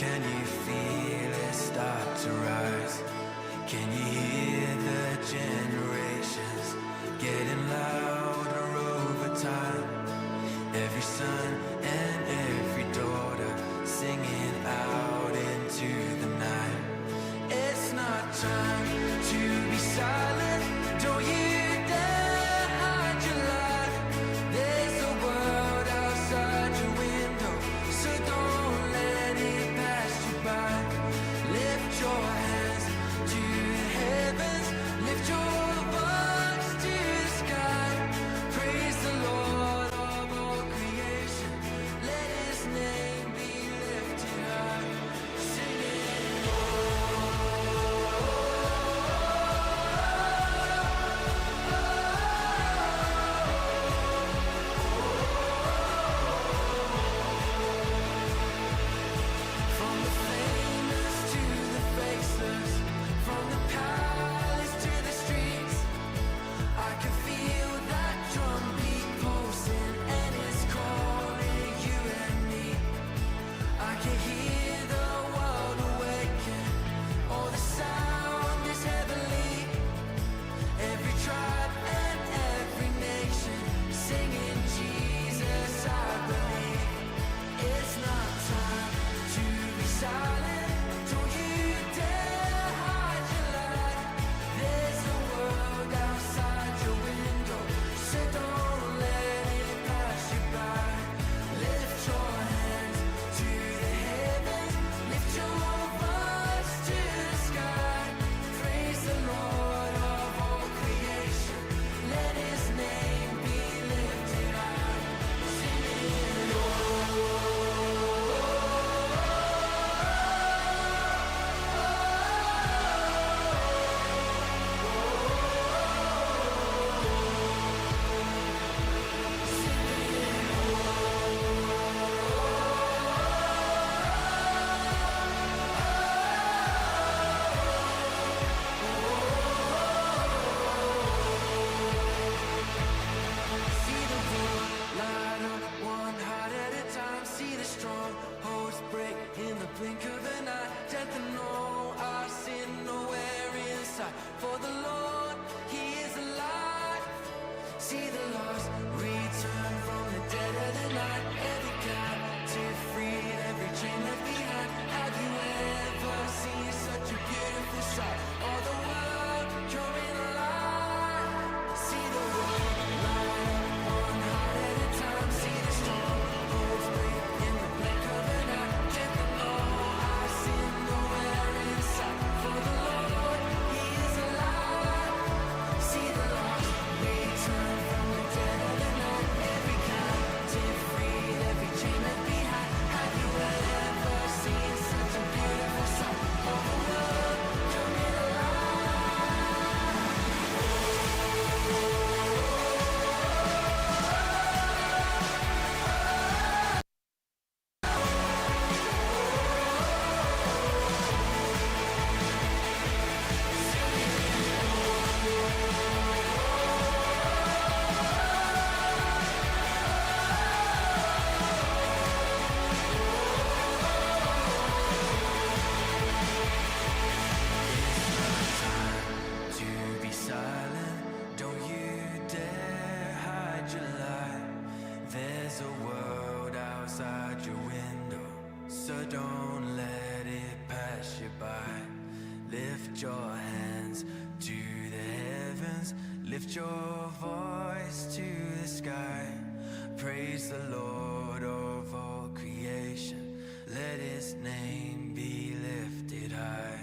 Can you feel it start to rise? Can you hear the generations getting louder over time? Every son and every daughter singing out into the night. It's not time to be silent. Don't you dare hide your light. There's a world outside your window, so don't let it pass you by. Lift your hands to the heavens, lift your voice to the sky. Praise the Lord of all creation, let His name be lifted high. Sing it, from the famous to the faceless, from the palace to the streets. I can feel that drum beat pulsing, and it's calling you and me. I can hear the world awaken, oh, the sound is heavenly. Every tribe and every nation singing Jesus, I believe. It's not time to be silent. Don't you dare hide your light. There's a world outside your window, so don't let it pass you by. Lift your hands to the heavens, lift your voice to the sky. Praise the Lord of all creation, let His name be lifted high. Sing it, see the world light up one heart at a time. See the strongholds break in the blink of an eye. Death and all our sin nowhere in sight. For the Lord, He is alive. See the lost return from the dead of the night. Every captive freed, every chain left behind. Have you ever seen such a beautiful sight? All the world coming alive. See the world light up one heart at a time. See the strongholds break in the blink of an eye. Death and all our sin nowhere in sight. For the Lord, He is alive. See the lost return from the dead of the night. Every captive freed, every chain left behind. Have you ever seen such a beautiful sight? All the world coming alive. To be silent, don't you dare hide your light. There's a world outside your window, so don't let it pass you by. Lift your hands to the heavens, lift your voice to the sky. Praise the Lord of all creation, let His name be lifted high.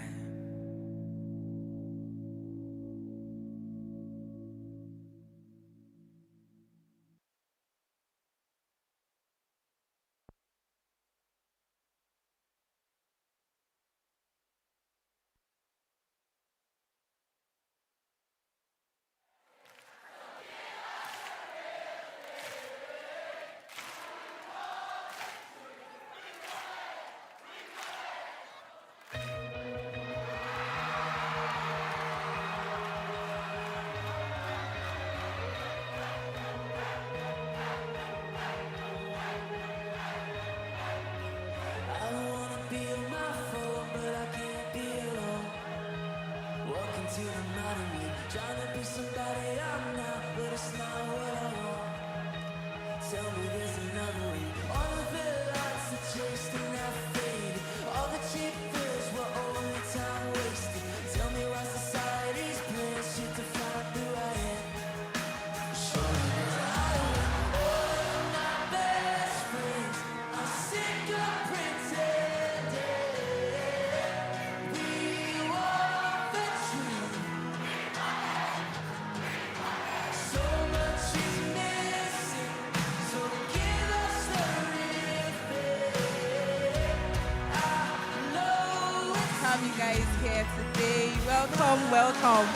guys here today. Welcome, welcome.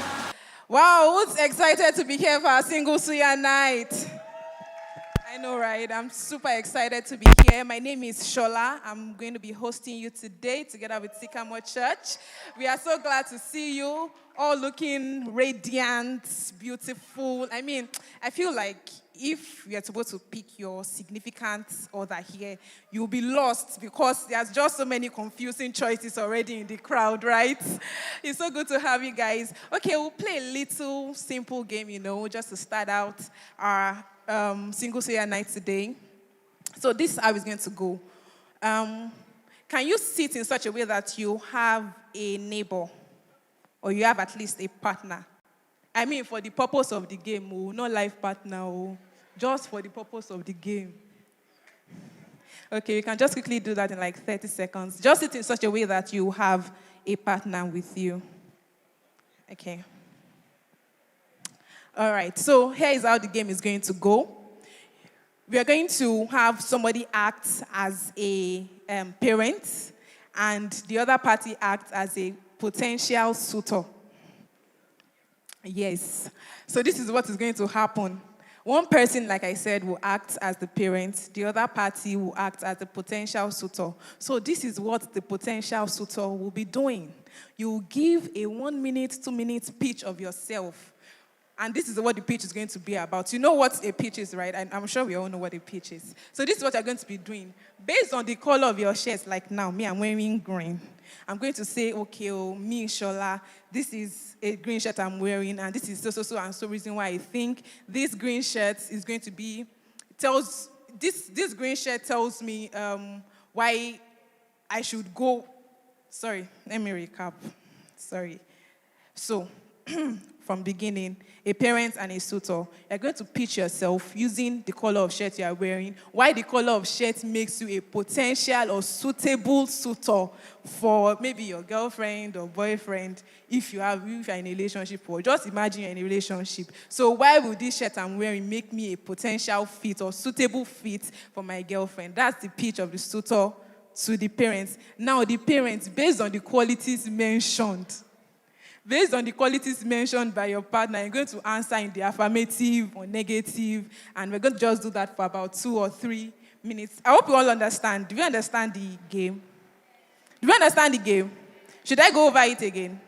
Wow, who's excited to be here for our single Suya night? I know, right? I'm super excited to be here. My name is Shola. I'm going to be hosting you today together with Sycamore Church. We are so glad to see you all looking radiant, beautiful. I feel like if you're supposed to pick your significant other here, you'll be lost because there's just so many confusing choices already in the crowd, right? It's so good to have you guys. Okay, we'll play a little simple game, just to start out our single Suya night today. So this is how it's going to go. Can you sit in such a way that you have a neighbor or you have at least a partner? For the purpose of the game, not life partner, just for the purpose of the game. Okay, you can just quickly do that in like 30 seconds. Just sit in such a way that you have a partner with you. Okay. All right, so here is how the game is going to go. We are going to have somebody act as a parent, and the other party act as a potential suitor. Yes. So this is what is going to happen. One person, like I said, will act as the parent. The other party will act as the potential suitor. So this is what the potential suitor will be doing. You will give a 1 minute, 2 minute pitch of yourself. And this is what the pitch is going to be about. You know what a pitch is, right? I'm sure we all know what a pitch is. So this is what you're going to be doing. Based on the color of your shirts, like now, me, I'm wearing green. I'm going to say, okay, me, Shola, this is a green shirt I'm wearing, and this is so, and so reason why I think this green shirt is going to be, this green shirt tells me why I should go. Sorry, let me recap. Sorry. So, from beginning, a parent and a suitor, you're going to pitch yourself using the color of shirt you are wearing, why the color of shirt makes you a potential or suitable suitor for maybe your girlfriend or boyfriend if you're in a relationship, or just imagine you're in a relationship. So why would this shirt I'm wearing make me a potential fit or suitable fit for my girlfriend? That's the pitch of the suitor to the parents. Now the parents, based on the qualities mentioned, by your partner, you're going to answer in the affirmative or negative, and we're going to just do that for about 2 or 3 minutes. I hope you all understand. Do you understand the game? Do you understand the game? Should I go over it again?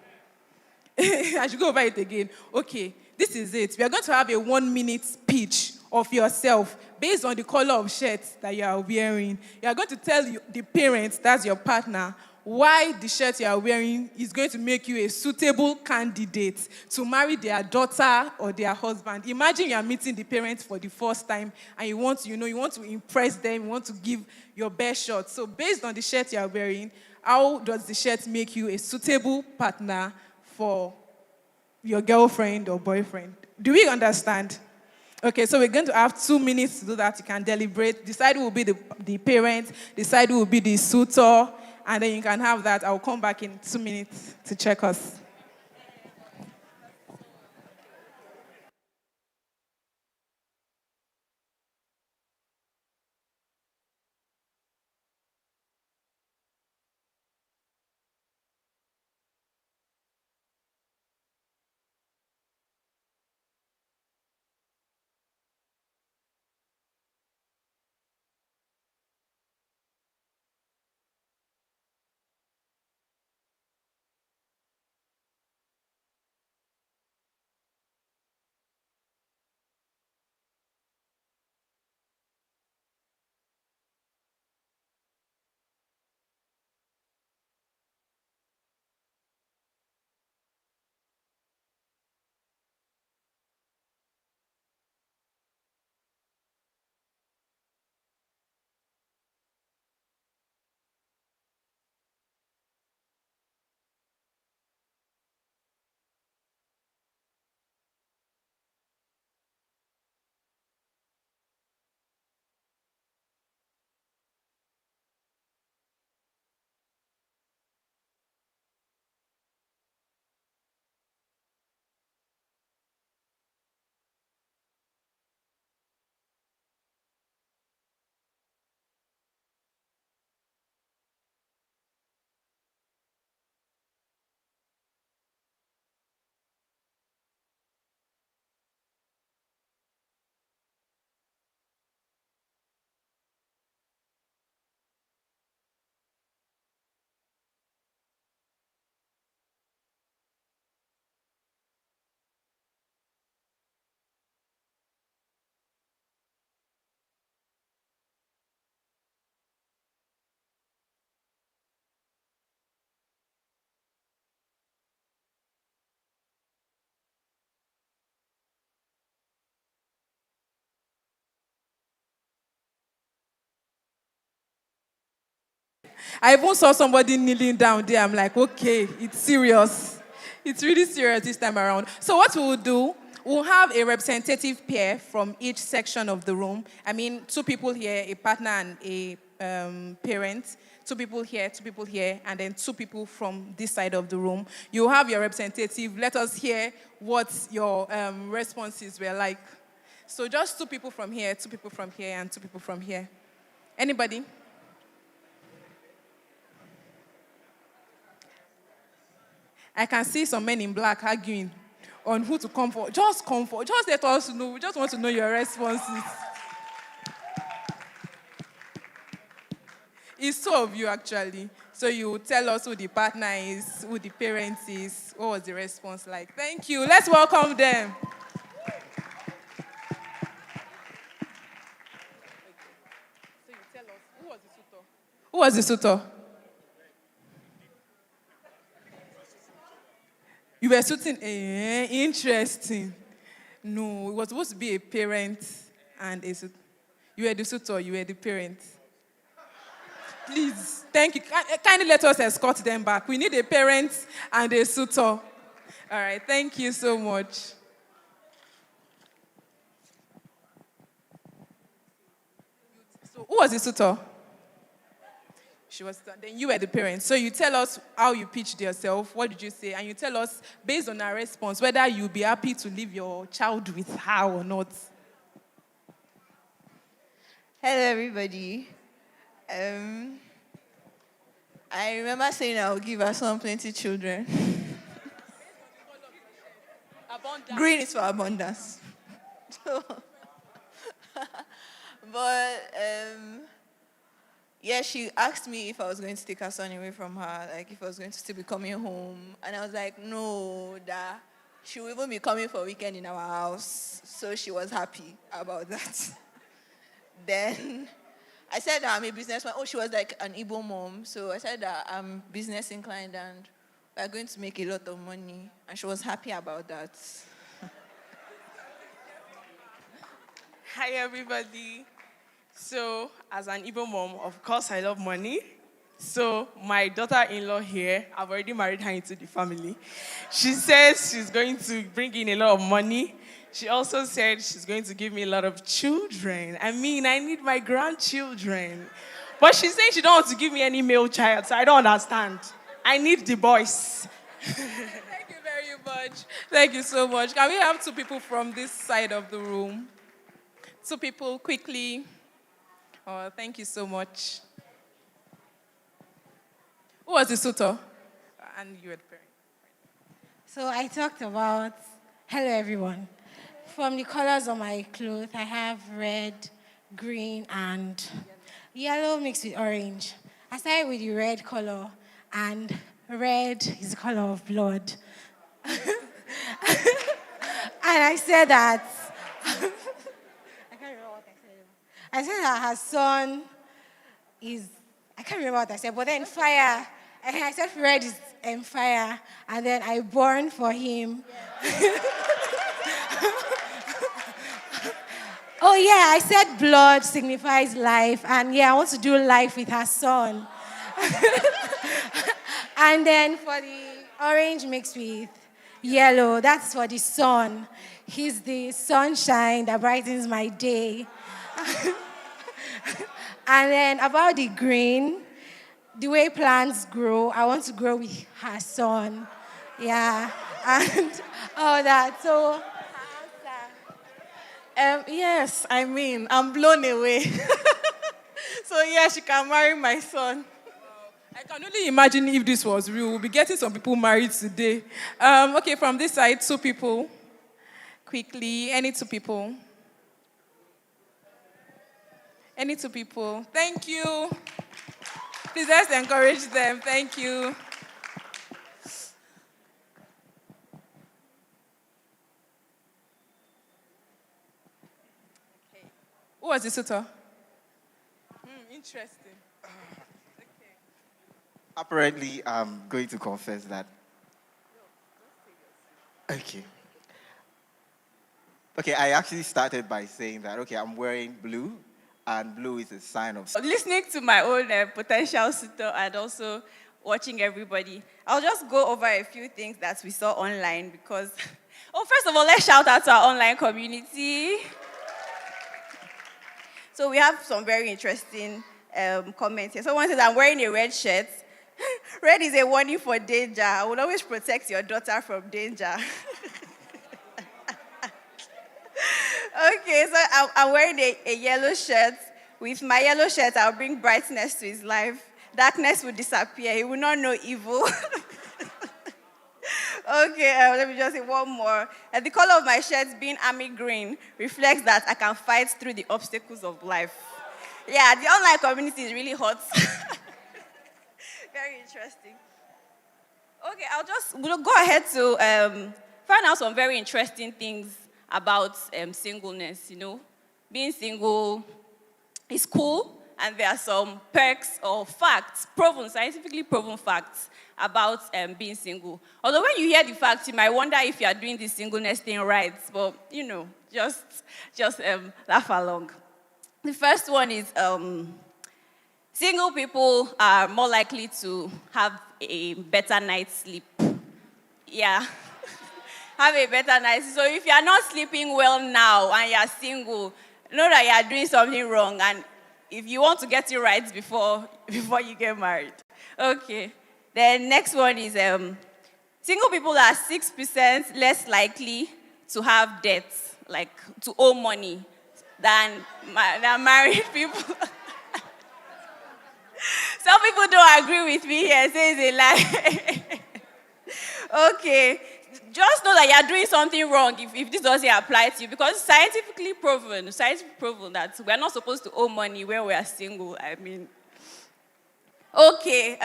I should go over it again. Okay, this is it. We are going to have a 1 minute pitch of yourself based on the color of shirt that you are wearing. You are going to tell the parents, that's your partner, why the shirt you are wearing is going to make you a suitable candidate to marry their daughter or their husband. Imagine you are meeting the parents for the first time and you want to impress them, you want to give your best shot. So based on the shirt you are wearing, how does the shirt make you a suitable partner for your girlfriend or boyfriend? Do we understand? Okay, so we're going to have 2 minutes to do that. You can deliberate, decide who will be the parent, decide who will be the suitor, and then you can have that. I'll come back in 2 minutes to check us. I even saw somebody kneeling down there. I'm like, okay, it's serious. It's really serious this time around. So what we will do, we'll have a representative pair from each section of the room. I mean, two people here, a partner and a parent. Two people here, and then two people from this side of the room. You have your representative. Let us hear what your responses were like. So just two people from here, and two people from here. Anybody? I can see some men in black arguing on who to come for. Just come for. Just let us know. We just want to know your responses. It's two of you, actually. So you tell us who the partner is, who the parent is. What was the response like? Thank you. Let's welcome them. So you tell us, who was the suitor? Who was the suitor? You were suiting. Interesting. No, it was supposed to be a parent and a suitor. You were the suitor, you were the parent. Please, thank you. Kindly let us escort them back. We need a parent and a suitor. All right, thank you so much. So, who was the suitor? She was. Then you were the parent. So you tell us how you pitched yourself. What did you say? And you tell us based on our response whether you'll be happy to leave your child with her or not. Hello, everybody. I remember saying I'll give her son plenty children. Abundance. Green is for abundance. But yeah, she asked me if I was going to take her son away from her, like if I was going to still be coming home, and I was like, no, that she will even be coming for a weekend in our house. So she was happy about that. Then I said that I'm a businessman. Oh, she was like an Igbo mom. So I said that I'm business inclined and we're going to make a lot of money. And she was happy about that. Hi, everybody. So, as an Igbo mom, of course, I love money. So, my daughter-in-law here, I've already married her into the family. She says she's going to bring in a lot of money. She also said she's going to give me a lot of children. I mean, I need my grandchildren. But she's saying she don't want to give me any male child, so I don't understand. I need the boys. Thank you very much. Thank you so much. Can we have two people from this side of the room? Two people, quickly. Oh, thank you so much. Who was the suitor? And you were the parent. So I talked about, hello everyone. From the colors of my clothes, I have red, green, and yellow mixed with orange. I started with the red color, and red is the color of blood. And I said that, I can't remember what I said. I said that her son is, I can't remember what I said, but then fire. And I said red is fire, and then I burned for him. Yeah. Oh yeah, I said blood signifies life, and yeah, I want to do life with her son. And then for the orange mixed with yellow, that's for the sun. He's the sunshine that brightens my day. And then about the green, the way plants grow, I want to grow with her son. Yeah, and all that. So, Yes, I mean, I'm blown away. So yeah, she can marry my son. I can only imagine if this was real. We'll be getting some people married today. Okay, from this side, two people. Quickly, any two people? Any two people? Thank you. Please let's encourage them. Thank you. Okay. Who was the suitor? Interesting. Okay. Apparently, I'm going to confess that. Okay. Okay, I actually started by saying that, okay, I'm wearing blue, and blue is a sign of. Listening to my own potential suitor and also watching everybody, I'll just go over a few things that we saw online because, first of all, let's shout out to our online community. So we have some very interesting comments here. Someone says, I'm wearing a red shirt. Red is a warning for danger. I will always protect your daughter from danger. Okay, so I'm wearing a yellow shirt. With my yellow shirt, I'll bring brightness to his life. Darkness will disappear. He will not know evil. Okay, let me just say one more. The color of my shirt being army green reflects that I can fight through the obstacles of life. Yeah, the online community is really hot. Very interesting. Okay, we'll go ahead to find out some very interesting things about singleness, Being single is cool, and there are some perks or facts, scientifically proven facts about being single. Although when you hear the facts, you might wonder if you are doing this singleness thing right, but, just laugh along. The first one is single people are more likely to have a better night's sleep. Yeah. Have a better night. So if you are not sleeping well now and you are single, know that you are doing something wrong. And if you want to get it right before you get married. Okay. The next one is single people are 6% less likely to have debts, like to owe money, than married people. Some people don't agree with me here, say it's a lie. Okay. Just know that you are doing something wrong if this doesn't apply to you, because scientifically proven that we are not supposed to owe money when we are single. Okay,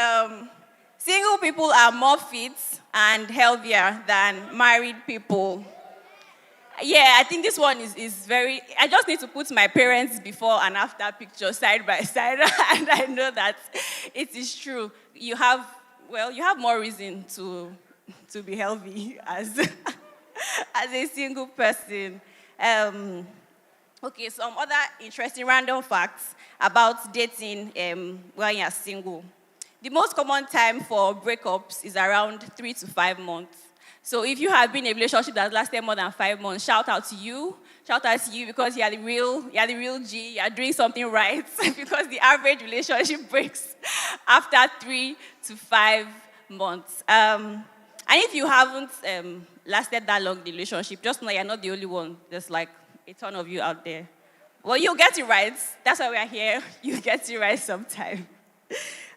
single people are more fit and healthier than married people. Yeah, I think this one is very, I just need to put my parents before and after picture side by side, and I know that it is true. You have more reason to be healthy as a single person. Okay, some other interesting random facts about dating when you're single. The most common time for breakups is around 3 to 5 months. So if you have been in a relationship that lasted more than 5 months, shout out to you. Shout out to you because you're the real G. You're doing something right because the average relationship breaks after 3 to 5 months. And if you haven't lasted that long in the relationship, just know you're not the only one. There's like a ton of you out there. Well, you'll get it right. That's why we are here. You'll get it right sometime.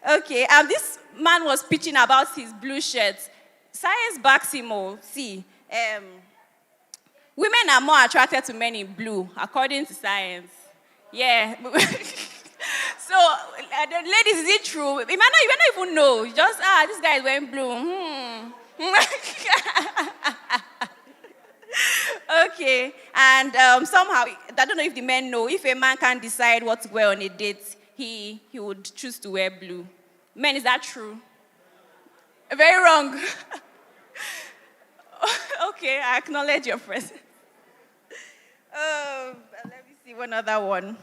Okay, this man was pitching about his blue shirt. Science backs him all. See, women are more attracted to men in blue, according to science. Yeah. So, the ladies, is it true? You might not even know. Just, this guy is wearing blue. Okay, and somehow, I don't know if the men know, if a man can't decide what to wear on a date, he would choose to wear blue. Men, is that true? Very wrong. Okay, I acknowledge your presence. Let me see one other one.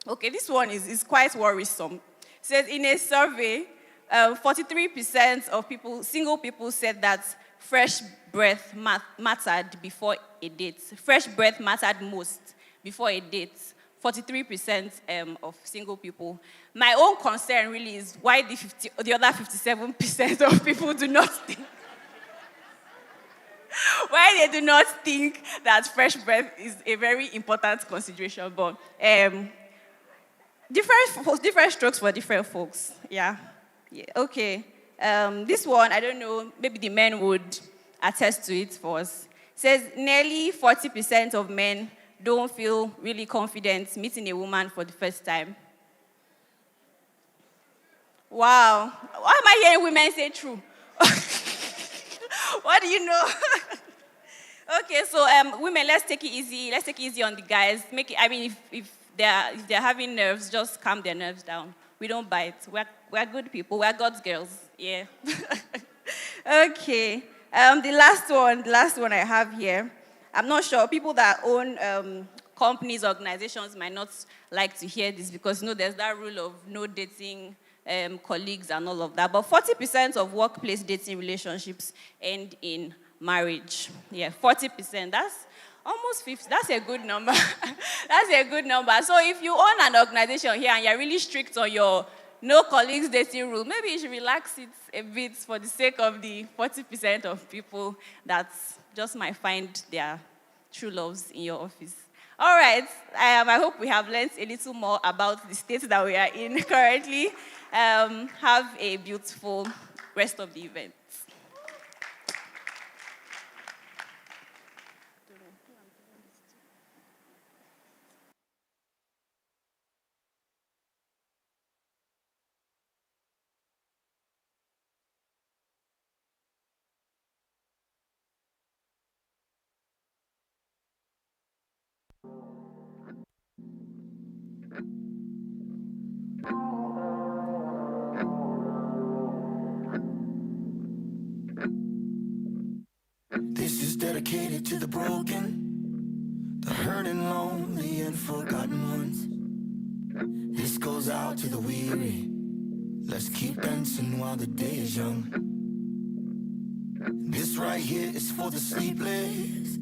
Okay, this one is quite worrisome. It says in a survey, 43% of single people said that fresh breath mattered before a date. Fresh breath mattered most before a date. 43% of single people. My own concern really is why the other 57% of people do not think. Why they do not think that fresh breath is a very important consideration. But different strokes for different folks. Yeah. Okay. This one, I don't know, maybe the men would attest to it for us. It says nearly 40% of men don't feel really confident meeting a woman for the first time. Wow. Why am I hearing women say true? What do you know? Okay, so women, let's take it easy. Let's take it easy on the guys. If they're having nerves, just calm their nerves down. We don't bite. We're good people. We're God's girls. Yeah. Okay. The last one I have here. I'm not sure. People that own companies, organizations might not like to hear this because, there's that rule of no dating colleagues and all of that. But 40% of workplace dating relationships end in marriage. Yeah, 40%. That's almost 50. That's a good number. That's a good number. So if you own an organization here and you're really strict on your no colleagues dating rule, maybe you should relax it a bit for the sake of the 40% of people that just might find their true loves in your office. All right. I hope we have learned a little more about the state that we are in currently. Have a beautiful rest of the event. This is dedicated to the broken, the hurt and lonely and forgotten ones. This goes out to the weary. Let's keep dancing while the day is young. This right here is for the sleepless,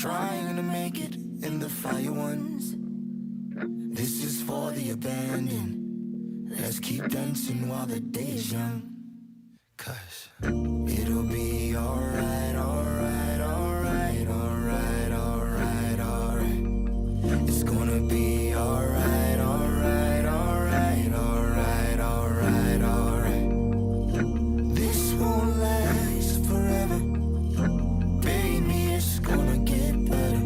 trying to make it in the fire ones. This is for the abandoned. Let's keep dancing while the day is young. 'Cause it'll be alright, alright, alright, alright, alright, alright. It's gonna be alright, alright, alright, alright, alright, alright. This won't last forever. Baby, it's gonna get better.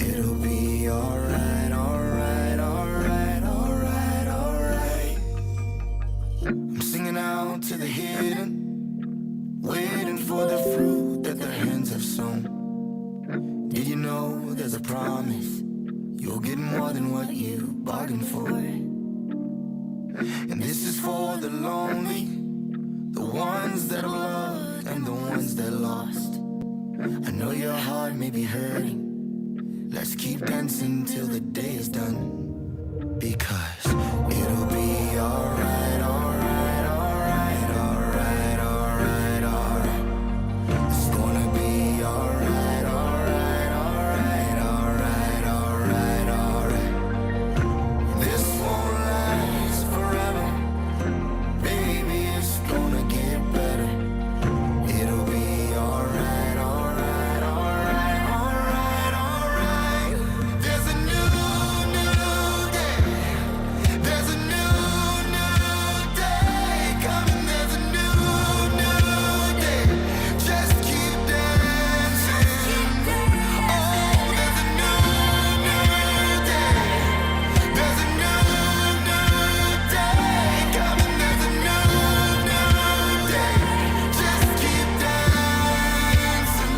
It'll be alright, alright, alright, alright, alright. I'm singing out to the hidden, waiting for the fruit that their hands have sown. Did you know there's a promise? You'll get more than what you bargained for. And this is for the lonely, the ones that have loved and the ones that lost. I know your heart may be hurting. Let's keep dancing till the day is done. Because it'll be alright, alright, alright, alright, alright, alright. It's gonna be alright, alright, alright, alright, alright, alright. This won't last forever. Baby, it's gonna get better. It'll be alright, alright, alright, alright, alright. There's a new day. There's a new day coming. There's a new day. Just keep dancing. Oh, there's a new day. There's a new day coming. There's a new day. Just keep dancing.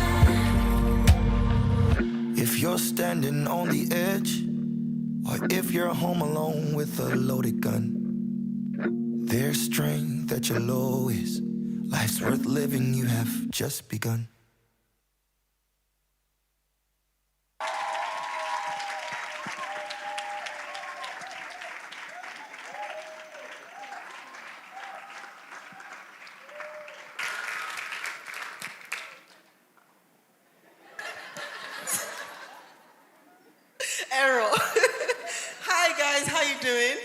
If you're standing on the edge, or if you're home alone with a loaded gun, there's strength at your lowest. Life's worth living, you have just begun. Error. Hi guys, how you doing?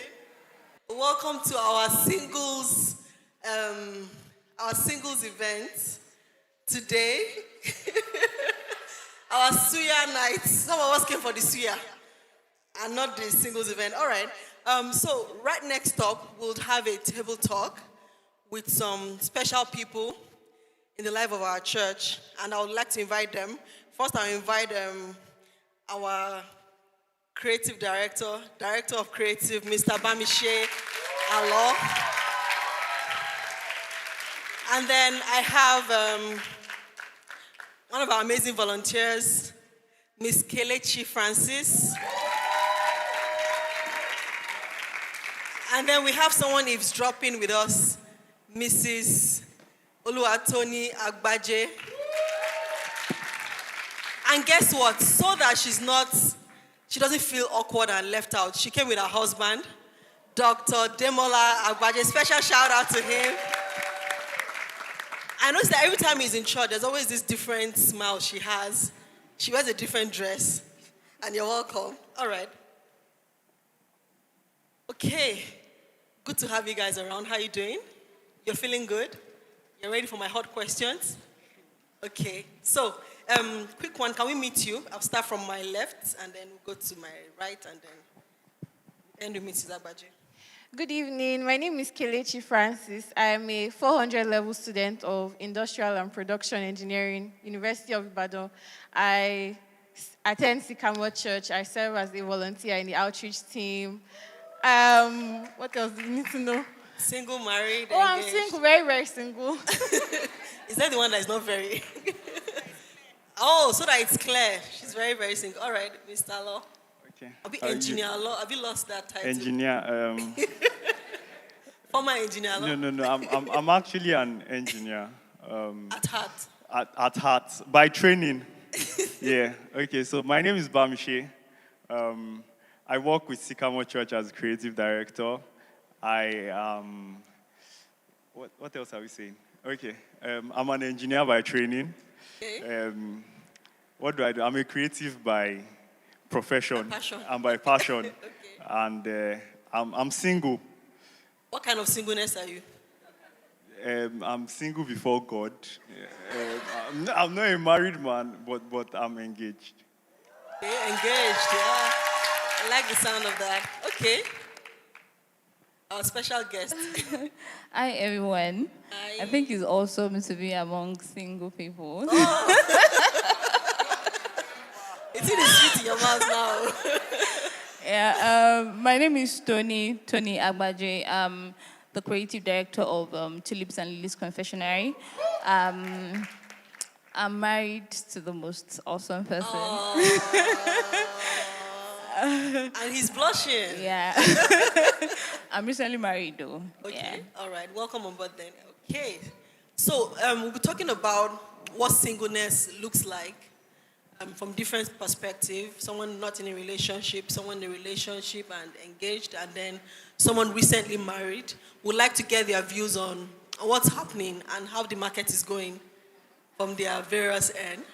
Welcome to our singles event today. Our Suya night. Some of us came for the Suya and not the singles event. All right. So right next up, we'll have a table talk with some special people in the life of our church, and I would like to invite them. First, I'll invite our creative director of creative, Mr. Bamishe Alo. And then I have one of our amazing volunteers, Miss Kelechi Francis. And then we have someone eavesdropping with us, Mrs. Oluwatoni Agbaje. And guess what? So that she's she doesn't feel awkward and left out. She came with her husband, Dr. Demola Agbaje. Special shout out to him. I noticed that every time he's in church, there's always this different smile she has. She wears a different dress. And you're welcome. All right. Okay. Good to have you guys around. How you doing? You're feeling good? You're ready for my hot questions? Okay. So, quick one. Can we meet you? I'll start from my left, and then we'll go to my right, and then end with Mrs. Agbaje. Good evening. My name is Kelechi Francis. I am a 400 level student of Industrial and Production Engineering, University of Ibadan. I attend Sycamore Church. I serve as a volunteer in the outreach team. What else do you need to know? Single, married, Oh, I'm engaged. single, very, very single. Is that the one that is not very? Oh, so that it's clear. She's very, very single. All right, Mr. Law. Okay. I'll be How are you? engineer law. Have you lost that title? Engineer. Former engineer law. No. I'm actually an engineer. At heart. At heart, by training. Yeah. Okay. So my name is Bamishe. I work with Sycamore Church as creative director. What else are we saying? Okay. I'm an engineer by training. Okay. What do? I'm a creative by profession. Passion. And by passion. Okay. And I'm single. What kind of singleness are you? I'm single before God. I'm not a married man, but I'm engaged. Okay, engaged. Yeah. I like the sound of that. Okay. Our special guest. Hi, everyone. Hi. I think it's awesome to be among single people. It's in the sweet in your mouth now. Yeah, my name is Tony Agbaje. I'm the creative director of Tulips and Lilies Confectionery. I'm married to the most awesome person. And he's blushing. Yeah. I'm recently married, though. Okay. Yeah. All right. Welcome on board then. Okay. So we'll be talking about what singleness looks like from different perspectives. Someone not in a relationship, someone in a relationship and engaged, and then someone recently married. Would like to get their views on what's happening and how the market is going from their various end.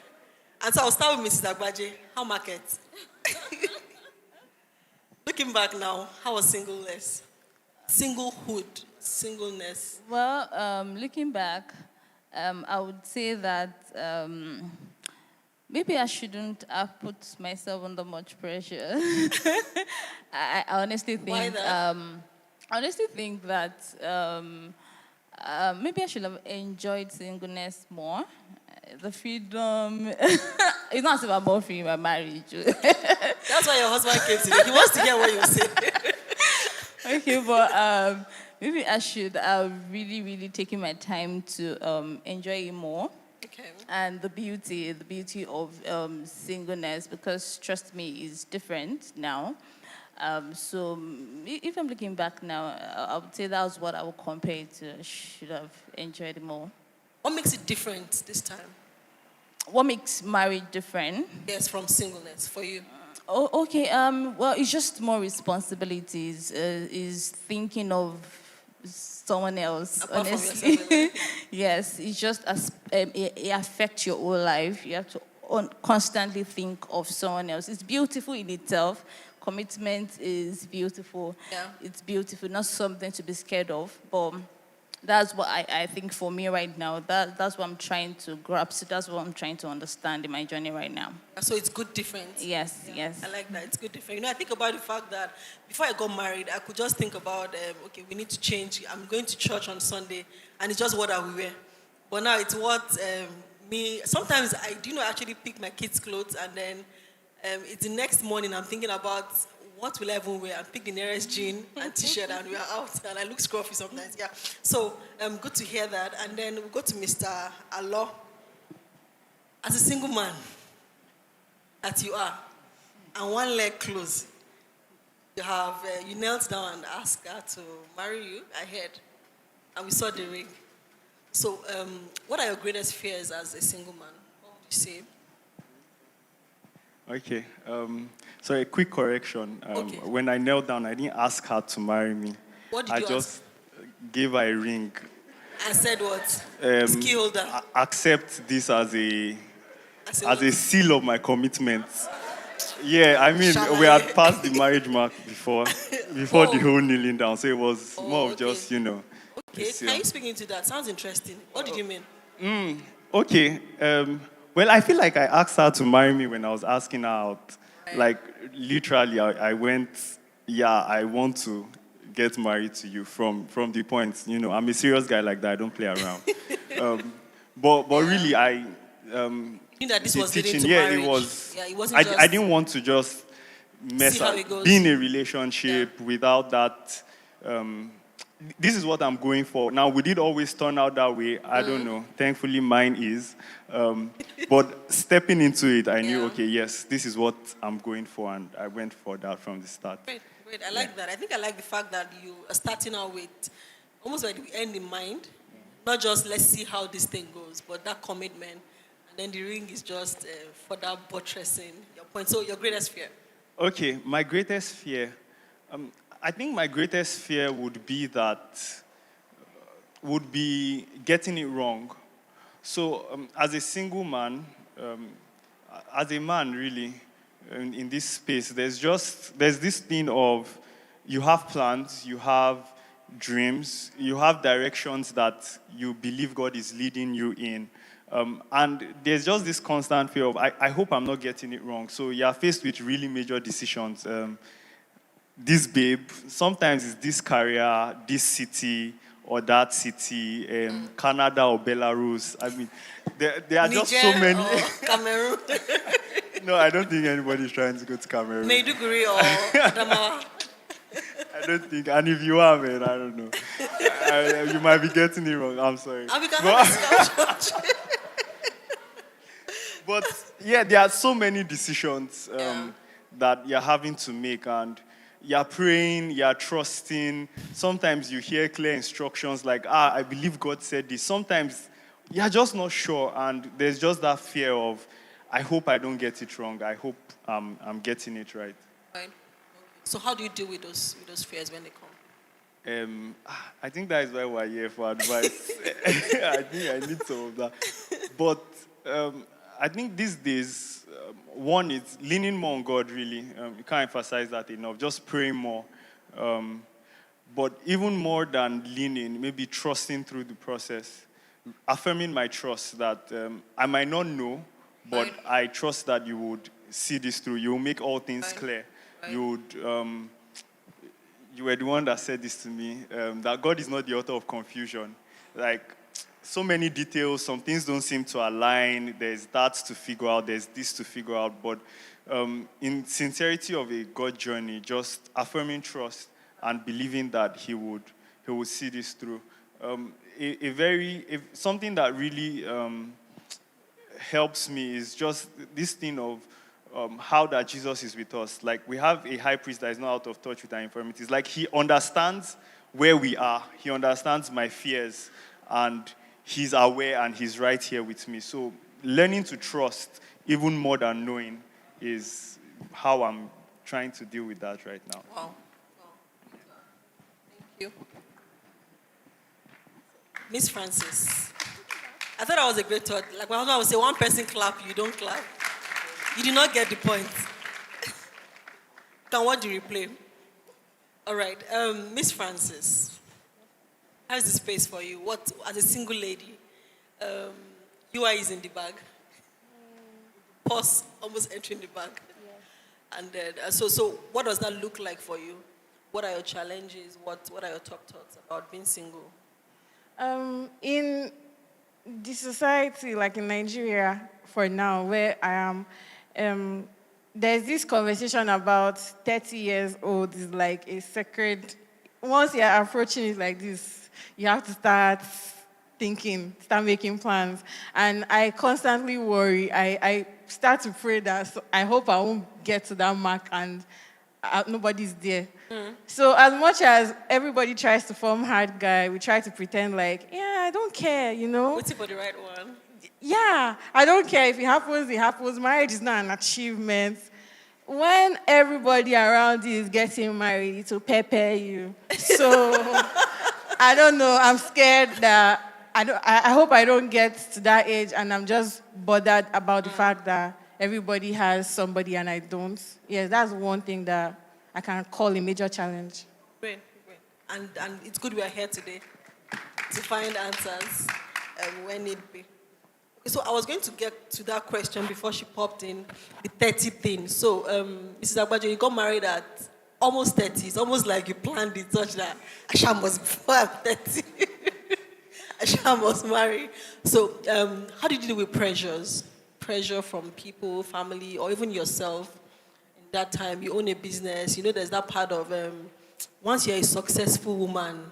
And so I'll start with Mrs. Agbaje. How market? Looking back now, how was singleness? Singleness. Well, looking back, I would say that maybe I shouldn't have put myself under much pressure. I honestly think. Why that? I honestly think that maybe I should have enjoyed singleness more. The freedom. It's not about more free in my marriage. That's why your husband came today. He wants to hear what you say. Okay, but maybe I should have really, really taken my time to enjoy it more. Okay. And the beauty of singleness, because trust me, is different now. So if I'm looking back now, I would say that was what I would compare it to. I should have enjoyed it more. What makes it different this time? What makes marriage different? Yes, from singleness for you. Oh, okay. Well, it's just more responsibilities. Is thinking of someone else. Apart from honestly, yourself, yes. It's just it affects your whole life. You have to constantly think of someone else. It's beautiful in itself. Commitment is beautiful. Yeah. It's beautiful. Not something to be scared of, but. That's what I think for me right now. That's what I'm trying to grasp. That's what I'm trying to understand in my journey right now. So it's good different. Yes, yes. I like that. It's good different. You know, I think about the fact that before I got married, I could just think about, okay, we need to change. I'm going to church on Sunday, and it's just what I will wear. But now it's what me. Sometimes I actually pick my kids' clothes, and then it's the next morning I'm thinking about what will I even wear? I pick the nearest jean and t-shirt and we are out and I look scruffy sometimes, yeah. So good to hear that. And then we'll go to Mr. Alo. As a single man that you are, and one leg closed, you knelt down and asked her to marry you, I heard, and we saw the ring. So what are your greatest fears as a single man? What would you say? Okay. So a quick correction. Okay. When I knelt down, I didn't ask her to marry me. What did I you just gave her a ring. I said what? Ski Um, holder. Accept this as a I said as what? a seal of my commitment. Yeah, I mean, Shall we I? had passed the marriage mark before the Oh. whole kneeling down. So it was more of okay. just, a Okay, seal. can you speak into that? Sounds interesting. What did you mean? Okay. Well, I feel like I asked her to marry me when I was asking her out. Like, literally, I went, yeah, I want to get married to you from the point. I'm a serious guy like that. I don't play around. But really, I You know that this the was leading teaching, to yeah, marriage. it was. Yeah, it wasn't I didn't want to just mess See how up, it goes. be in a relationship without that. This is what I'm going for. Now, would it always turn out that way? I don't know. Thankfully, mine is. But stepping into it, I knew, okay, yes, this is what I'm going for, and I went for that from the start. Great. I like that. I think I like the fact that you are starting out with almost like the end in mind. Not just let's see how this thing goes, but that commitment. And then the ring is just for that buttressing your point. So your greatest fear? Okay, my greatest fear. I think my greatest fear would be getting it wrong. So, as a single man, as a man, really, in this space, there's this thing of you have plans, you have dreams, you have directions that you believe God is leading you in. And there's just this constant fear of, I hope I'm not getting it wrong. So you're faced with really major decisions. This babe, sometimes it's this career, this city, or that city, Canada or Belarus. I mean, there are just so Niger many. or Cameroon? No, I don't think anybody's trying to go to Cameroon. Maiduguri or Adamawa? I don't think, and if you are, man, I don't know. You might be getting it wrong. I'm sorry. And we can have a discussion. But yeah, there are so many decisions that you're having to make, and you're praying, you're trusting. Sometimes you hear clear instructions like, I believe God said this. Sometimes you're just not sure, and there's just that fear of, I hope I don't get it wrong. I hope I'm getting it right. Right. So how do you deal with those fears when they come? I think that is why we're here for advice. I think I need some of that. But I think these days, one is leaning more on God, really. You can't emphasize that enough. Just praying more. But even more than leaning, maybe trusting through the process. Affirming my trust that I might not know, but I trust that you would see this through. You will make all things clear. You would... you were the one that said this to me, that God is not the author of confusion. Like, so many details, some things don't seem to align. There's that to figure out, there's this to figure out. But in sincerity of a God journey, just affirming trust and believing that He would see this through. Something that really helps me is just this thing of how that Jesus is with us. Like, we have a high priest that is not out of touch with our infirmities. Like, He understands where we are. He understands my fears, and He's aware, and He's right here with me. So learning to trust even more than knowing is how I'm trying to deal with that right now. Wow. Thank you. Miss Francis. I thought that was a great thought. Like my husband would say, one person clap, you don't clap. You did not get the point. Can watch the replay. All right, Miss Francis, how is the space for you? What, as a single lady, UI is in the bag. Pause, almost entering the bag. And then, so what does that look like for you? What are your challenges? What are your top thoughts about being single? In the society, like in Nigeria, for now, where I am, there's this conversation about 30 years old is like a sacred. Once you're approaching it like this, you have to start thinking, start making plans. And I constantly worry. I start to pray that I hope I won't get to that mark and nobody's there. So as much as everybody tries to form hard guy, we try to pretend like, yeah, I don't care, you know. Waiting for the right one. Yeah, I don't care if it happens, it happens. Marriage is not an achievement. When everybody around you is getting married, it will prepare you. So I don't know. I'm scared that I hope I don't get to that age, and I'm just bothered about the fact that everybody has somebody and I don't. Yes, that's one thing that I can call a major challenge. Great, great. And it's good we are here today to find answers when need be. So I was going to get to that question before she popped in, the 30 thing. So, Mrs. Agbajo, you got married at almost 30. It's almost like you planned it such that Asha must, before I'm 30, Asha must marry. So, how did you deal with pressures? Pressure from people, family, or even yourself? In that time, you own a business. You know, there's that part of, once you're a successful woman,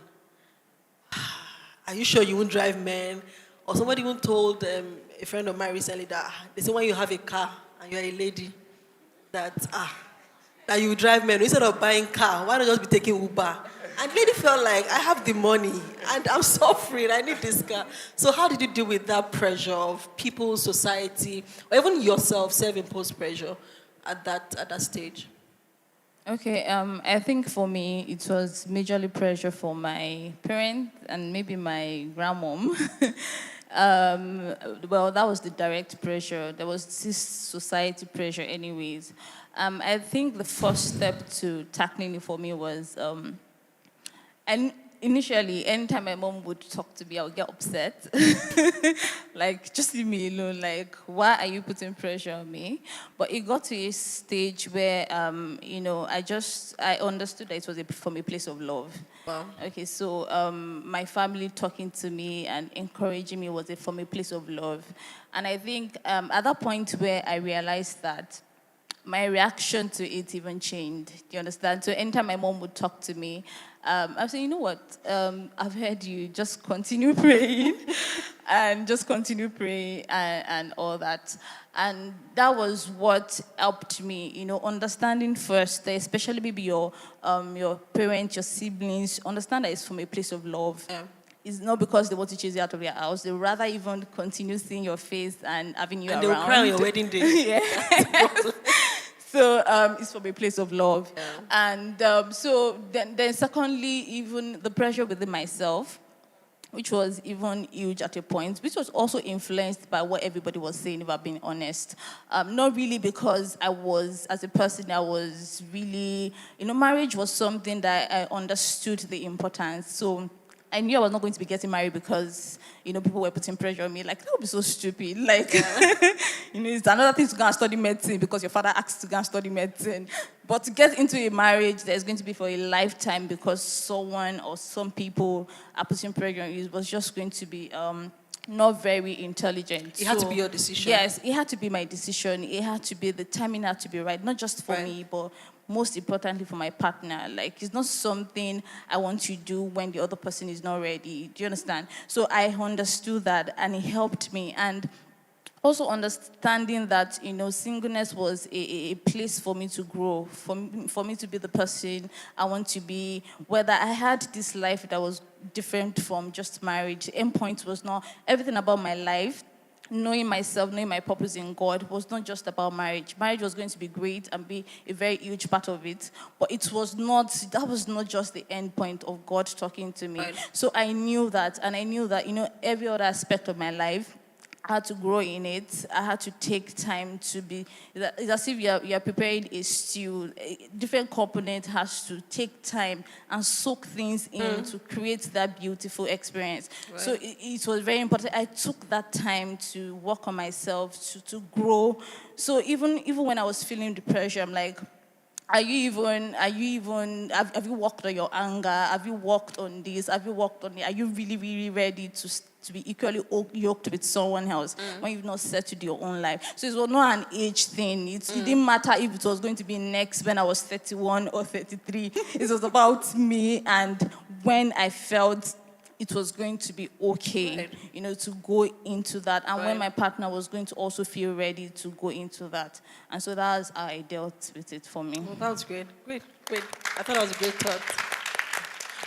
are you sure you won't drive men? Or somebody even told a friend of mine recently that they say when you have a car and you're a lady, that you drive men. Instead of buying car, why not just be taking Uber? And the lady felt like, I have the money and I'm suffering, I need this car. So how did you deal with that pressure of people, society, or even yourself, self-imposed pressure at that stage? Okay, I think for me, it was majorly pressure for my parents and maybe my grandmom. Well, that was the direct pressure. There was this society pressure anyways. I think the first step to tackling it for me was, and initially, anytime my mom would talk to me, I would get upset. Like, just leave me alone. Like, why are you putting pressure on me? But it got to a stage where, I understood that it was from a place of love. Wow. Okay, so my family talking to me and encouraging me was from a place of love. And I think at that point where I realized that my reaction to it even changed. Do you understand? So anytime my mom would talk to me, I'd say, you know what? I've heard you. Just continue praying, and just continue praying and all that. And that was what helped me. You know, understanding first, especially maybe your parents, your siblings, understand that it's from a place of love. Yeah. It's not because they want to chase you out of your house. They rather even continue seeing your face and having you and around. And they'll cry on your wedding day. Yeah. So it's from a place of love. Yeah. And so then secondly, even the pressure within myself, which was even huge at a point, which was also influenced by what everybody was saying, if I'm being honest. Not really because I was, as a person, I was really, marriage was something that I understood the importance. So I knew I was not going to be getting married because, people were putting pressure on me. Like, that would be so stupid. Like, it's another thing to go and study medicine because your father asked to go and study medicine. But to get into a marriage that's going to be for a lifetime because someone or some people are putting pressure on you, it was just going to be not very intelligent. It had to be your decision. Yes, it had to be my decision. It had to be, the timing had to be right, not just for me, but most importantly for my partner. Like, it's not something I want to do when the other person is not ready. Do you understand? So I understood that, and it helped me. And also understanding that, singleness was a place for me to grow, for me to be the person I want to be. Whether I had this life that was different from just marriage, the end point was not everything about my life. Knowing myself, knowing my purpose in God was not just about marriage. Marriage was going to be great and be a very huge part of it, but that was not just the end point of God talking to me. Right. So I knew that, and I knew that, every other aspect of my life, I had to grow in it. I had to take time to be. It's as if you're preparing a stew. Different component has to take time and soak things in to create that beautiful experience. Right. So it was very important. I took that time to work on myself, to grow. So even when I was feeling the pressure, I'm like, have you worked on your anger? Have you worked on this? Have you worked on it? Are you really, really ready to be equally yoked with someone else when you've not settled your own life? So it was not an age thing. It didn't matter if it was going to be next when I was 31 or 33. It was about me and when I felt it was going to be okay, to go into that. And when my partner was going to also feel ready to go into that. And so that's how I dealt with it for me. Well, that was great. Great. I thought that was a great thought.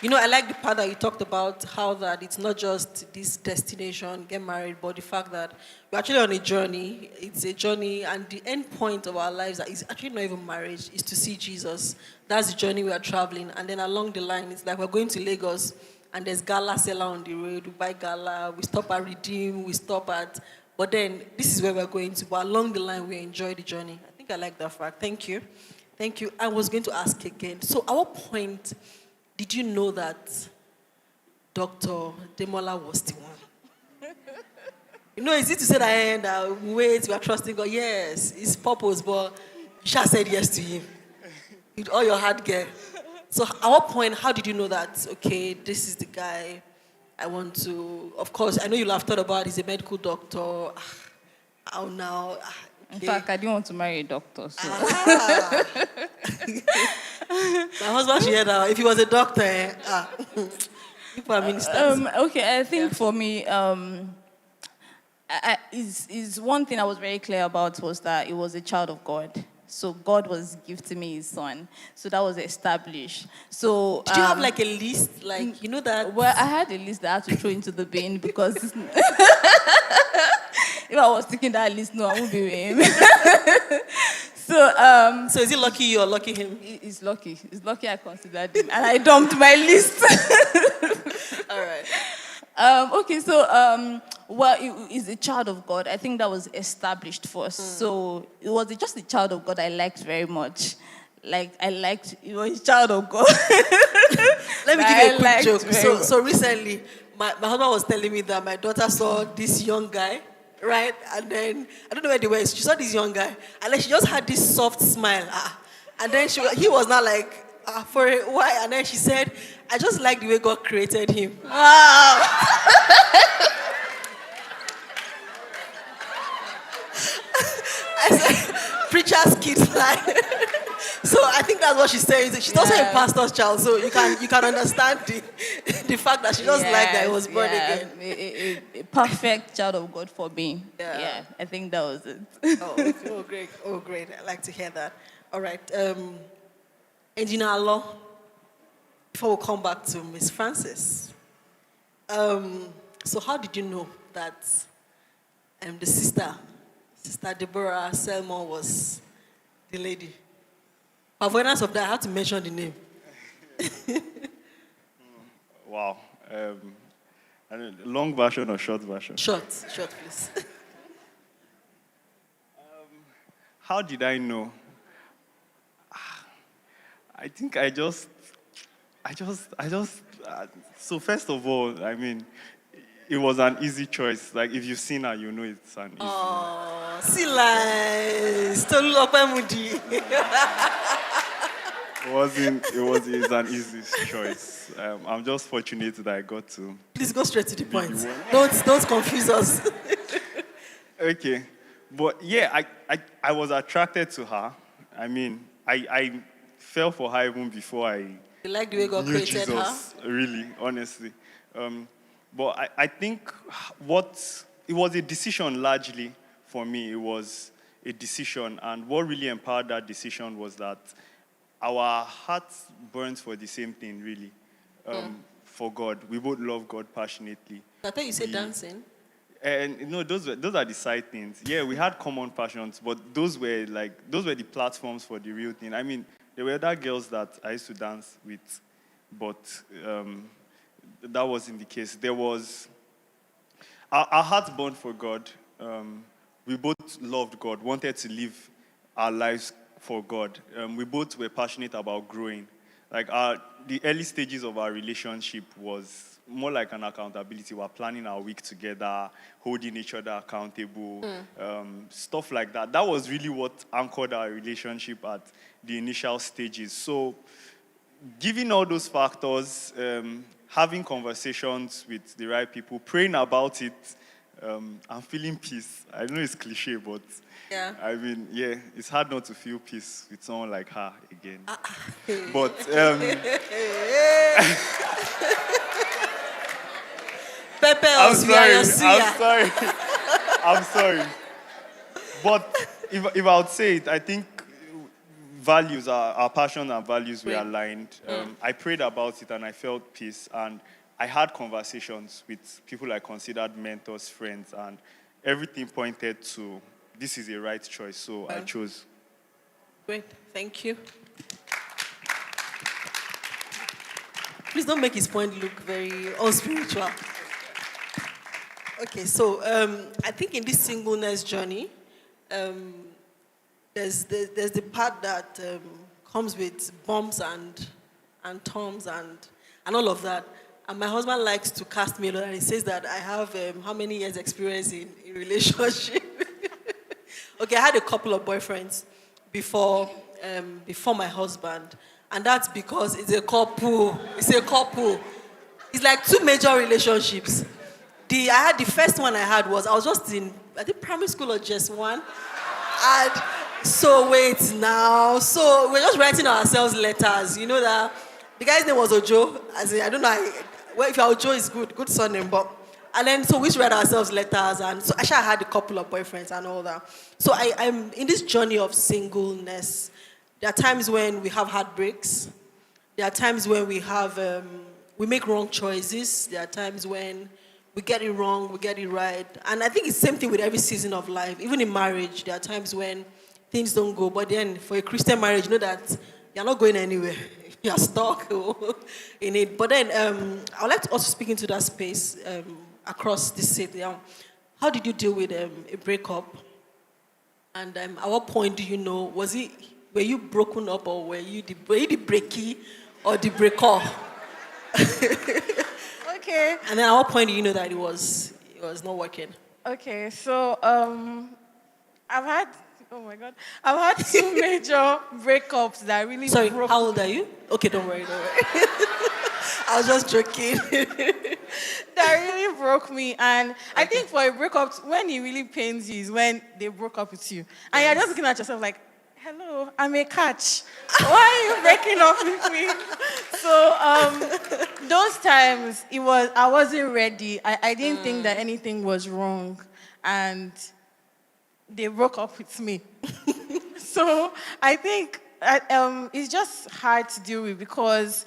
You know, I like the part that you talked about how that it's not just this destination, get married, but the fact that we're actually on a journey. It's a journey, and the end point of our lives is actually not even marriage, is to see Jesus. That's the journey we are traveling. And then along the line, it's like we're going to Lagos, and there's gala seller on the road. We buy gala, we stop at Redeem, we stop at... But then this is where we're going to. But along the line, we enjoy the journey. I think I like that fact. Thank you. Thank you. I was going to ask again. So at what point did you know that Dr. Demola was the one? You know, it's easy to say that, wait, we are trusting God. Yes, it's purpose, but you should have said yes to him. With all your heart, girl. So at what point, how did you know that, okay, this is the guy I want to... Of course, I know you'll have thought about he's a medical doctor. How now? In fact, I didn't want to marry a doctor. So. My husband should hear that. If he was a doctor, people are ministers. Okay, I think for me, is one thing I was very clear about was that it was a child of God. So God was gifting me his son. So that was established. So did you have like a list? Like, you know that? Well, I had a list that I had to throw into the bin because if I was taking that list, no, I won't be with him. So is it lucky you or lucky him? It's lucky. It's lucky I considered him. And I dumped my list. All right. Okay, so, well, it is a child of God. I think that was established first. So it was just a child of God I liked very much. Like, I liked, it was a child of God. Let me give you a quick joke. So recently, my husband was telling me that my daughter saw this young guy, right? And then, I don't know where they were. She saw this young guy. And then she just had this soft smile. And then he was not like, for a while. And then she said, I just like the way God created him. Wow. I said, preacher's kids lie. So I think that's what she's saying. She's also a pastor's child, so you can understand the fact that she just liked that he was born again. A perfect child of God for me. Yeah, I think that was it. Oh, great. Oh, great. I like to hear that. All right. Engineer Law, before we come back to Miss Francis. So how did you know that the Sister Deborah Selmon was the lady? For avoidance of that, I had to mention the name. Wow. Long version or short version? Short, please. How did I know? I think so first of all, I mean, it was an easy choice. Like, if you've seen her, you know it's an easy. Oh, see lies. It's an easy choice. I'm just fortunate that I got to. Please go straight to the point. Don't confuse us. Okay. But yeah, I was attracted to her. I mean, I fell for her even before I You like the way God knew created Jesus, her? really, honestly. But I think it was a decision largely for me. It was a decision, and what really empowered that decision was that our hearts burns for the same thing, really, for God. We both love God passionately. I thought you said dancing. And those are the side things. Yeah, we had common passions, but those were the platforms for the real thing. I mean, there were other girls that I used to dance with, but that wasn't the case. There was our hearts burned for God. We both loved God, wanted to live our lives for God. We both were passionate about growing. Like the early stages of our relationship was more like an accountability. We're planning our week together, holding each other accountable, stuff like that. That was really what anchored our relationship at the initial stages. So, given all those factors, having conversations with the right people, praying about it, and feeling peace. I know it's cliche, but yeah. I mean, yeah, it's hard not to feel peace with someone like her again. But Pepe I'm sorry. Suya. I'm sorry. But if I would say it, I think values, our passion and values were aligned. I prayed about it and I felt peace. And I had conversations with people I considered mentors, friends, and everything pointed to this is a right choice. So I chose. Great, thank you. Please don't make his point look very unspiritual. Okay, so I think in this singleness journey, there's the part that comes with bumps and turns and all of that. And my husband likes to cast me a lot, and he says that I have how many years experience in relationship. Okay, I had a couple of boyfriends before my husband, and that's because it's a couple. It's a couple. It's like two major relationships. I had the first one I was just in, I think, primary school or just one. And so wait now. So we're just writing ourselves letters. You know that the guy's name was Ojo. As in, I don't know. Well, if Ojo is good surname, but. And then so we write ourselves letters, and so actually I had a couple of boyfriends and all that. So I'm in this journey of singleness. There are times when we have heartbreaks. There are times when we make wrong choices. There are times when we get it wrong, we get it right. And I think it's the same thing with every season of life. Even in marriage, there are times when things don't go. But then for a Christian marriage, you know that you're not going anywhere. You're stuck in it. But then I would like to also speak into that space across the city. How did you deal with a breakup? And at what point do you know, were you broken up, or were you the breaky or the breaker? Okay. And then at what point do you know that it was not working? Okay, so I've had two major breakups that really Sorry, broke how old are you? Okay, don't worry. I was just joking. That really broke me. And I think for a breakup, when it really pains you is when they broke up with you. And you're just looking at yourself like, hello, I'm a catch. Why are you breaking up with me? So those times, I wasn't ready. I didn't think that anything was wrong. And they broke up with me. So I think it's just hard to deal with because,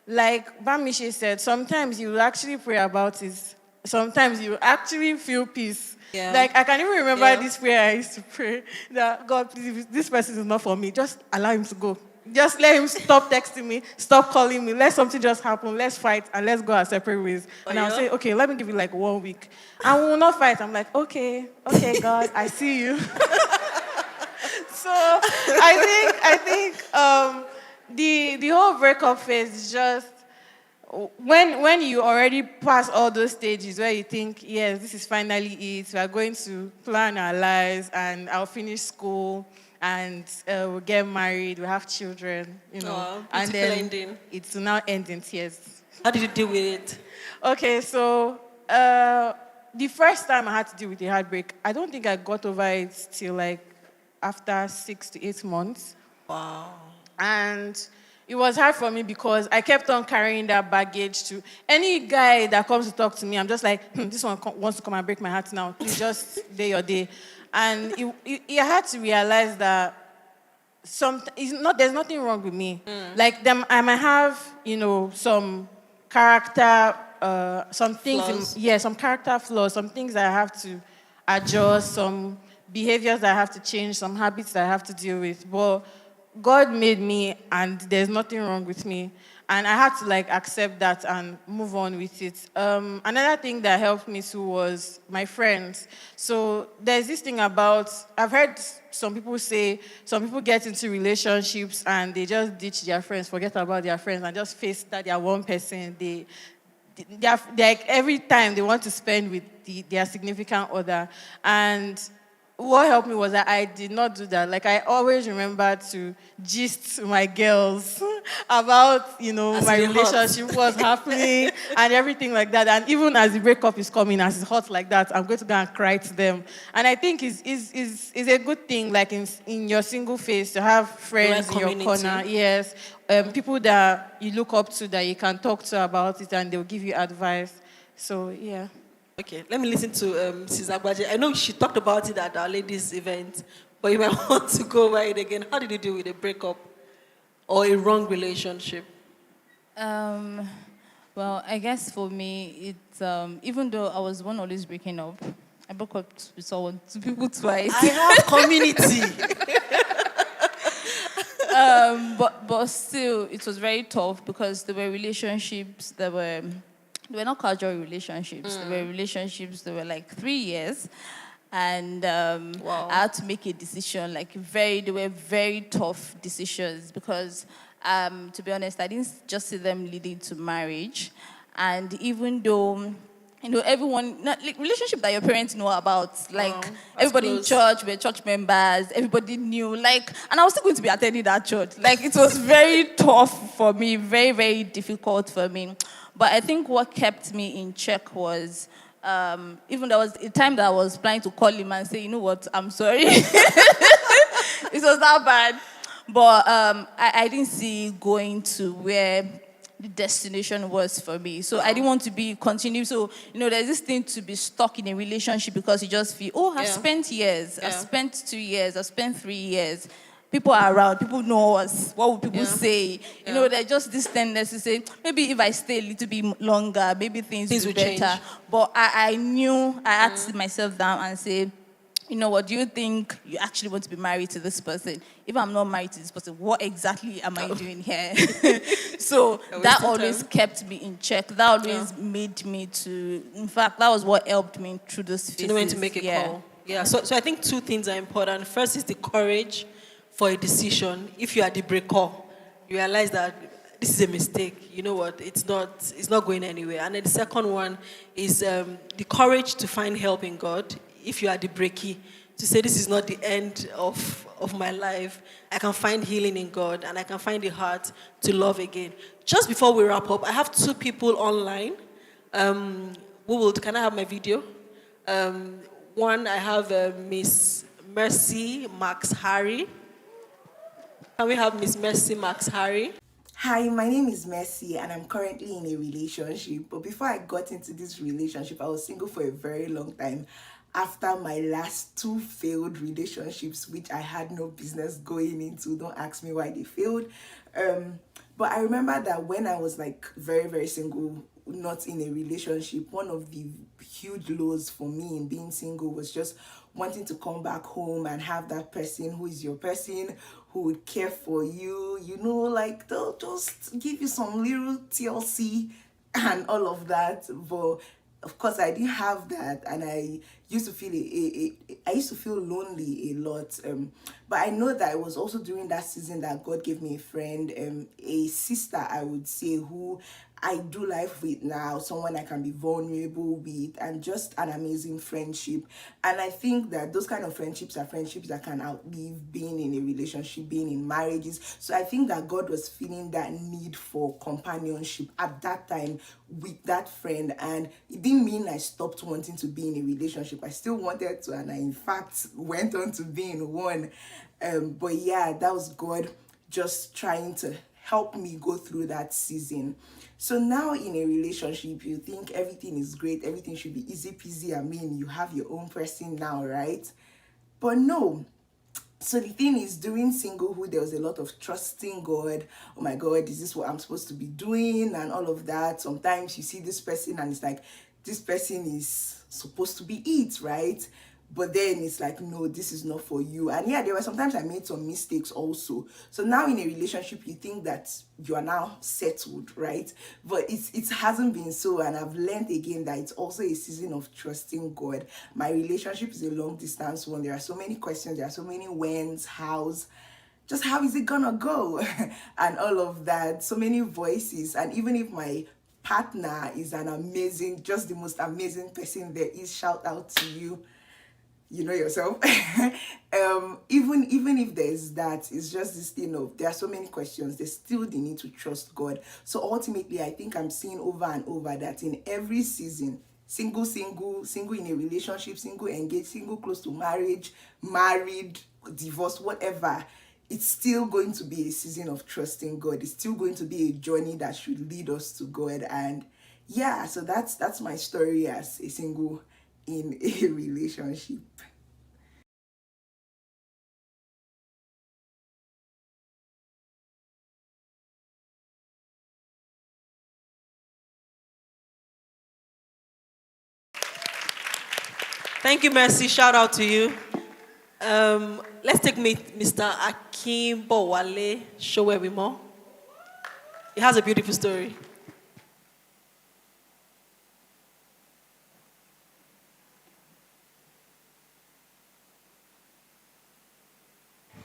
like Bamishe said, sometimes you actually pray about it. Sometimes you actually feel peace. Yeah. Like, I can even remember this prayer I used to pray that, God, please, if this person is not for me, just allow him to go. Just let him stop texting me, stop calling me, let something just happen, let's fight, and let's go our separate ways. And I'll say, okay, let me give you like 1 week. And we will not fight. I'm like, okay, God, I see you. So I think the whole breakup phase is just when you already pass all those stages where you think, yes, this is finally it. We are going to plan our lives, and I'll finish school, and we'll get married, we'll have children, you know. And then ending. It's now end in tears. How did you deal with it? Okay, so the first time I had to deal with the heartbreak, I don't think I got over it till like after 6 to 8 months. Wow. And it was hard for me because I kept on carrying that baggage to any guy that comes to talk to me. I'm just like, this one wants to come and break my heart now. Please just day your day. And I had to realize that there's nothing wrong with me. Like I might have, some character, some things, some character flaws, some things that I have to adjust, some behaviors that I have to change, some habits that I have to deal with. But God made me, and there's nothing wrong with me. And I had to accept that and move on with it. Another thing that helped me too was my friends. So there's this thing about, I've heard some people get into relationships and they just ditch their friends, forget about their friends, and just face that they are one person. They're every time they want to spend with their significant other. And what helped me was that I did not do that. I always remember to gist my girls about, my relationship, what's happening, and everything like that. And even as the breakup is coming, as it's hot like that, I'm going to go and cry to them. And I think it's a good thing, in your single phase, to have friends in your corner. Yes, people that you look up to, that you can talk to about it, and they'll give you advice. So, yeah. Okay, let me listen to Mrs. Agbaje. I know she talked about it at our ladies' event but you might want to go over it again. How did you deal with a breakup or a wrong relationship? Well, I guess for me, it's even though I was one always breaking up, I broke up with someone, two people twice. I have community. But still, it was very tough because there were relationships that were they were not casual relationships. There were relationships that were like 3 years, and Wow. I had to make a decision. They were very tough decisions because, to be honest, I didn't just see them leading to marriage, and even though. Everyone, not like relationship that your parents know about, everybody in close. church, we're church members, everybody knew, and I was still going to be attending that church. It was very tough for me, very, very difficult for me. But I think what kept me in check was, even there was a time that I was planning to call him and say, you know what, I'm sorry. It was that bad. But I didn't see going to where the destination was for me. So I didn't want to continue. So, there's this thing to be stuck in a relationship because you just feel, I've spent years. I've spent 2 years. I've spent 3 years. People are around. People know us. What would people say? There's just this tendency to say, maybe if I stay a little bit longer, maybe things will be better. Change. But I knew, I had to sit myself down and say, you know what, do you think you actually want to be married to this person? If I'm not married to this person, what exactly am I doing here? So that always kept me in check. That always made me in fact, that was what helped me through those phases. To know when to make a call. Yeah, so I think 2 things are important. First is the courage for a decision. If you are the breaker, you realize that this is a mistake. You know what, it's not going anywhere. And then the second one is the courage to find help in God. If you are the breaky, to say this is not the end of my life, I can find healing in God and I can find the heart to love again. Just before we wrap up, I have 2 people online. Can I have my video? One, I have Miss Mercy Max Harry. Can we have Miss Mercy Max Harry? Hi, my name is Mercy and I'm currently in a relationship. But before I got into this relationship, I was single for a very long time. After my last 2 failed relationships, which I had no business going into. Don't ask me why they failed. But I remember that when I was very, very single, not in a relationship, one of the huge lows for me in being single was just wanting to come back home and have that person who is your person, who would care for you, they'll just give you some little TLC and all of that. But of course, I didn't have that, and I used to feel I used to feel lonely a lot. But I know that it was also during that season that God gave me a friend, a sister, I would say, who I do life with now, someone I can be vulnerable with, and just an amazing friendship. And I think that those kind of friendships are friendships that can outlive being in a relationship, being in marriages. So I think that God was feeling that need for companionship at that time with that friend. And it didn't mean I stopped wanting to be in a relationship. I still wanted to, and I in fact went on to be in one. But yeah, that was God just trying to help me go through that season. So now in a relationship, you think everything is great, everything should be easy peasy. I mean, you have your own person now, right? But no. So the thing is, during singlehood, there was a lot of trusting God. Oh my God, is this what I'm supposed to be doing? And all of that. Sometimes you see this person and it's like, this person is supposed to be it, right? But then it's like, no, this is not for you. And yeah, there were sometimes I made some mistakes also. So now in a relationship, you think that you are now settled, right? But it hasn't been so. And I've learned again that it's also a season of trusting God. My relationship is a long distance one. There are so many questions. There are so many whens, hows. Just how is it gonna go? And all of that. So many voices. And even if my partner is an amazing, just the most amazing person there is, shout out to you. You know yourself. Even if there's that, it's just this thing of there are so many questions. There's still the need to trust God. So ultimately, I think I'm seeing over and over that in every season, single in a relationship, single engaged, single close to marriage, married, divorced, whatever, it's still going to be a season of trusting God. It's still going to be a journey that should lead us to God. And yeah, so that's my story as a single in a relationship. Thank you, Mercy. Shout out to you. Let's take Mr. Akim Bowale Showebimo. He has a beautiful story.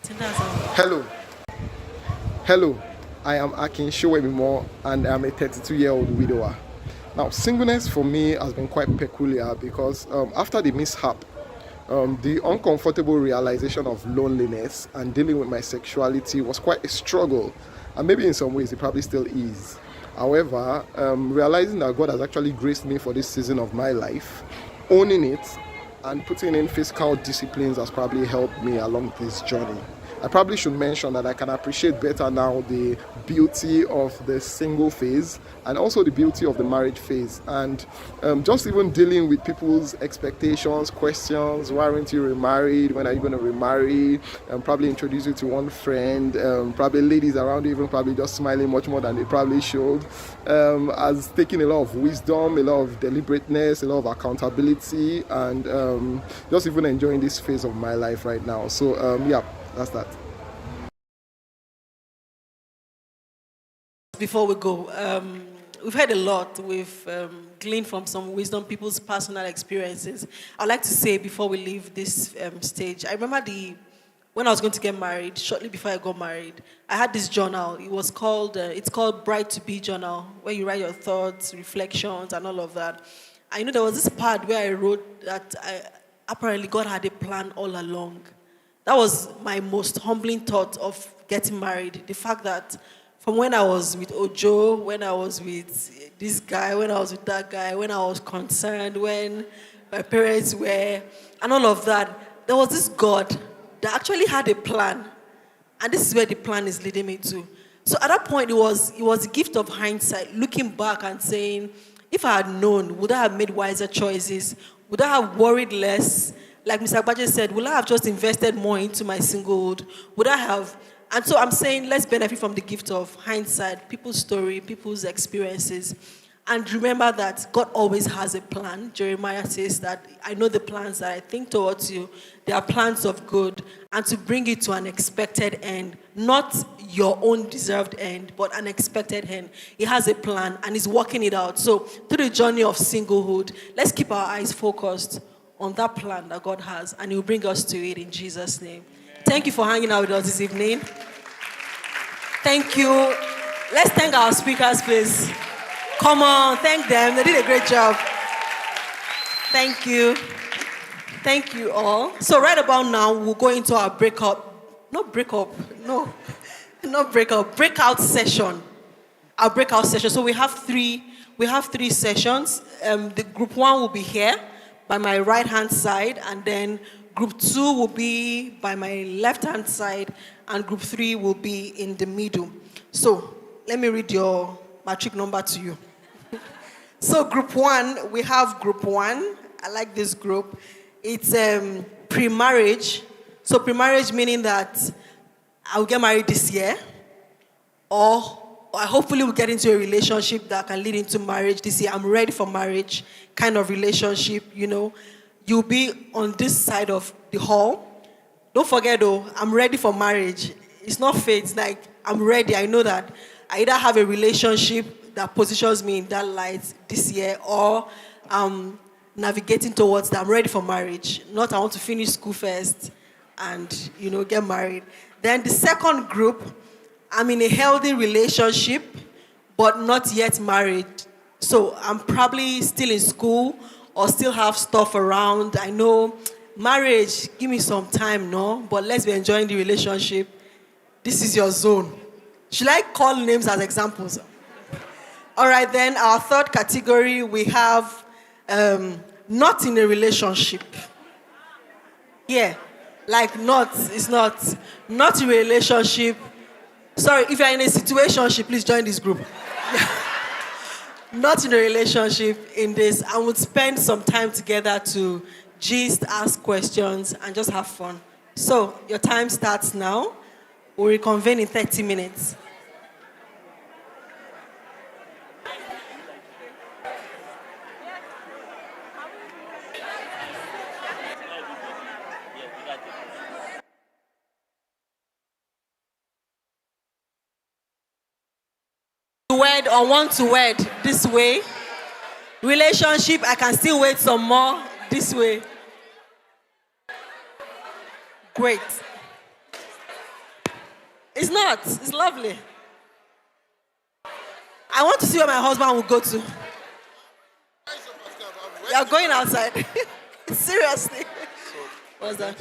Hello. Hello. I am Akin Showebimo and I'm a 32-year-old widower. Now, singleness for me has been quite peculiar because after the mishap, the uncomfortable realization of loneliness and dealing with my sexuality was quite a struggle. And maybe in some ways it probably still is. However, realizing that God has actually graced me for this season of my life, owning it, and putting in physical disciplines has probably helped me along this journey. I probably should mention that I can appreciate better now the beauty of the single phase and also the beauty of the marriage phase. And just even dealing with people's expectations, questions, why aren't you remarried? When are you going to remarry? Probably introduce you to one friend. Probably ladies around you even probably just smiling much more than they probably should. As taking a lot of wisdom, a lot of deliberateness, a lot of accountability, and just even enjoying this phase of my life right now. So yeah. That's that. Before we go, we've heard a lot. We've gleaned from some wisdom, people's personal experiences. I'd like to say before we leave this stage, I remember when I was going to get married, shortly before I got married, I had this journal. It's called Bride to Be Journal, where you write your thoughts, reflections, and all of that. I know there was this part where I wrote that apparently God had a plan all along. That was my most humbling thought of getting married. The fact that from when I was with Ojo, when I was with this guy, when I was with that guy, when I was concerned, when my parents were, and all of that, there was this God that actually had a plan. And this is where the plan is leading me to. So at that point, it was a gift of hindsight, looking back and saying, if I had known, would I have made wiser choices? Would I have worried less? Like Mr. Agbaje said, would I have just invested more into my singlehood? Would I have? And so I'm saying, let's benefit from the gift of hindsight, people's story, people's experiences. And remember that God always has a plan. Jeremiah says that, I know the plans that I think towards you. They are plans of good and to bring you to an expected end. Not your own deserved end, but an expected end. He has a plan and he's working it out. So through the journey of singlehood, let's keep our eyes focused on that plan that God has, and He will bring us to it in Jesus' name. Amen. Thank you for hanging out with us this evening. Thank you. Let's thank our speakers, please. Come on, thank them. They did a great job. Thank you. Thank you all. So right about now, we'll go into our breakout session. Our breakout session. So we have three sessions. The group 1 will be here by my right-hand side, and then group 2 will be by my left-hand side, and group 3 will be in the middle. So let me read your matric number to you. So group 1, we have group 1. I like this group. It's pre-marriage. So pre-marriage meaning that I will get married this year, or I hopefully will get into a relationship that can lead into marriage this year. I'm ready for marriage kind of relationship, you know. You'll be on this side of the hall. Don't forget though, I'm ready for marriage. It's not fate, it's like I'm ready. I know that I either have a relationship that positions me in that light this year, or I'm navigating towards that. I'm ready for marriage. Not I want to finish school first and, you know, get married. Then the second group, I'm in a healthy relationship, but not yet married. So I'm probably still in school or still have stuff around. I know marriage, give me some time, no? But let's be enjoying the relationship. This is your zone. Should I call names as examples? All right, then our third category, we have not in a relationship. Yeah, like it's not in a relationship. Sorry, if you're in a situationship, please join this group. Not in a relationship in this. I would spend some time together to gist, ask questions, and just have fun. So, your time starts now. We'll reconvene in 30 minutes. wed or want to wed this way. Relationship, I can still wait some more this way. Great. It's not. It's lovely. I want to see where my husband will go to. You're going outside. Seriously. What's that?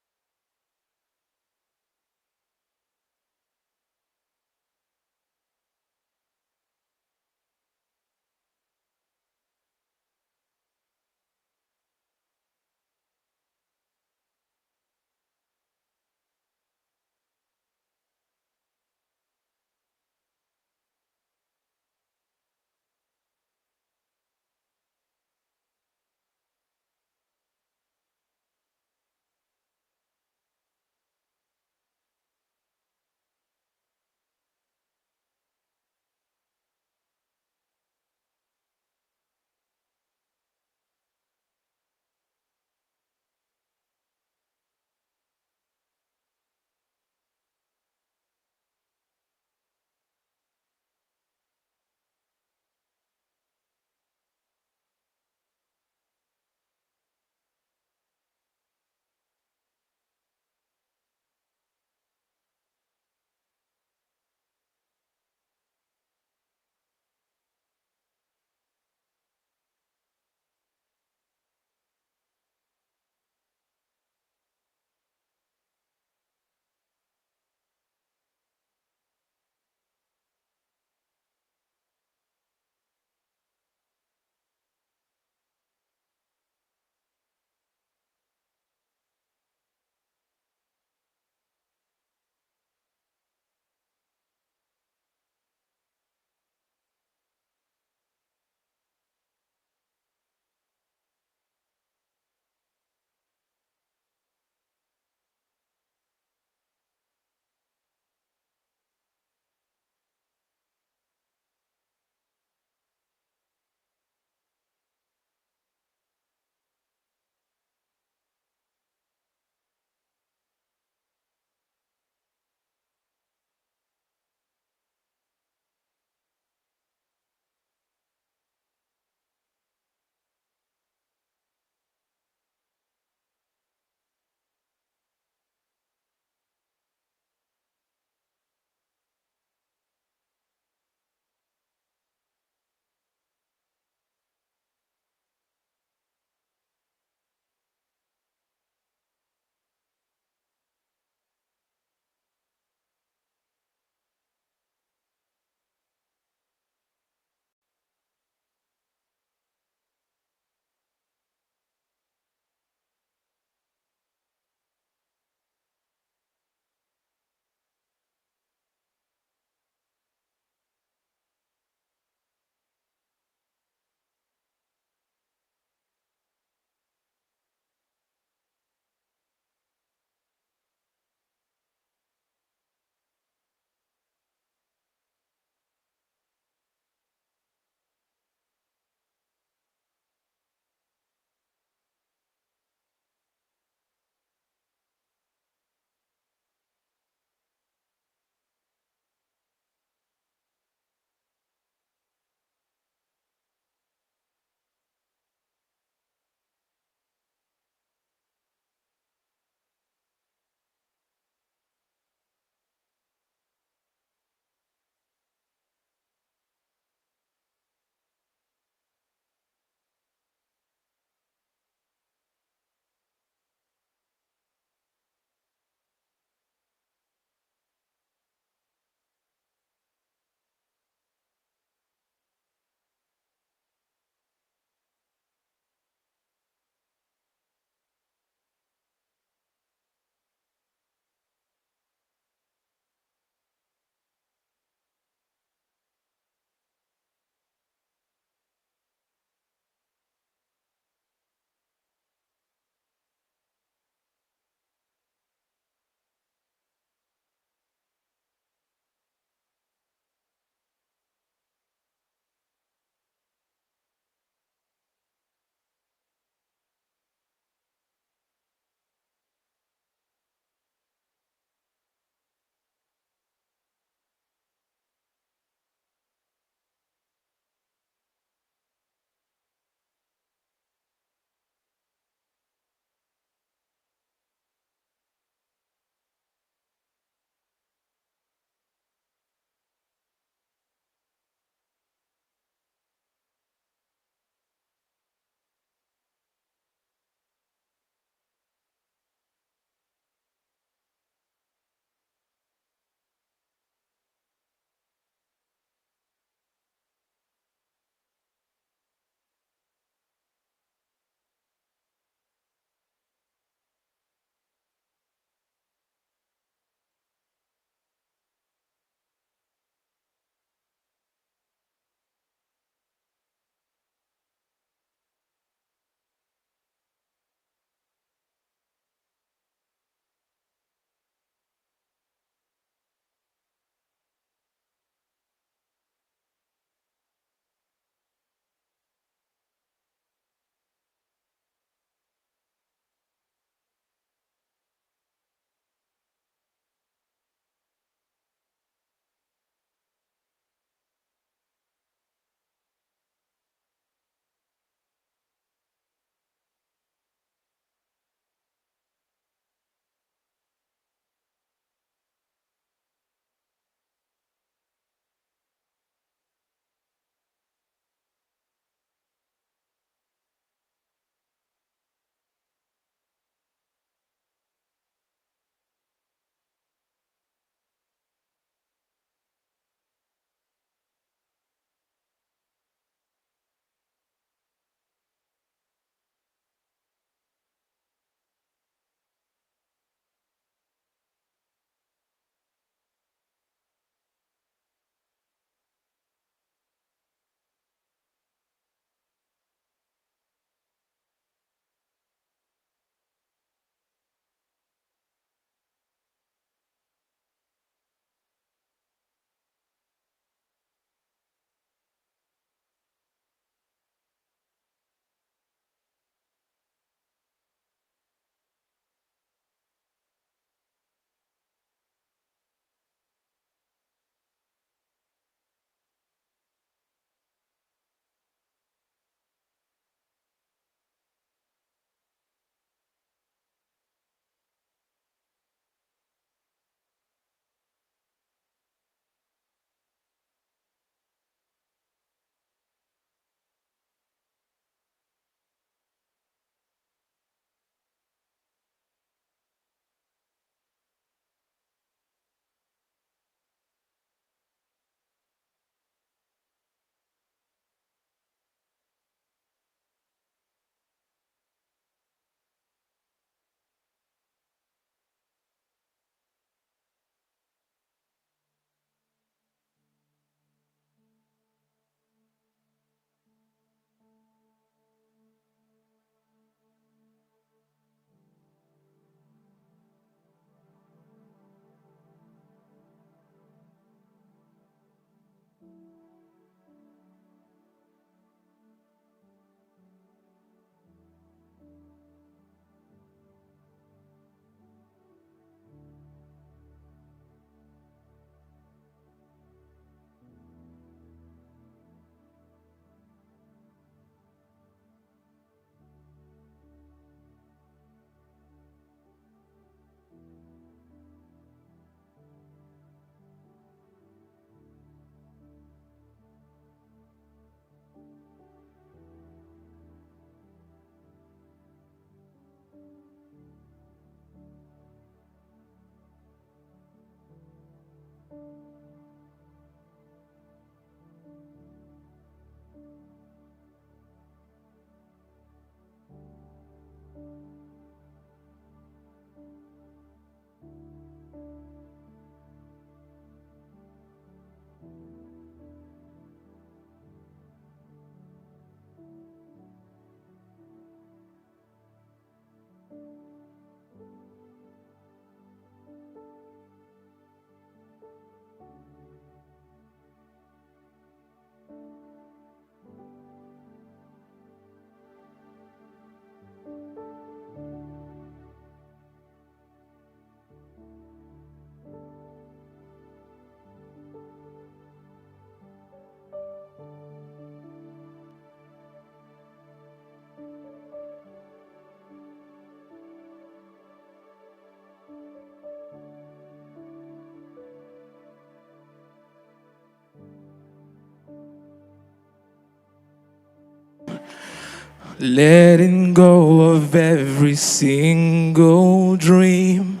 letting go of every single dream.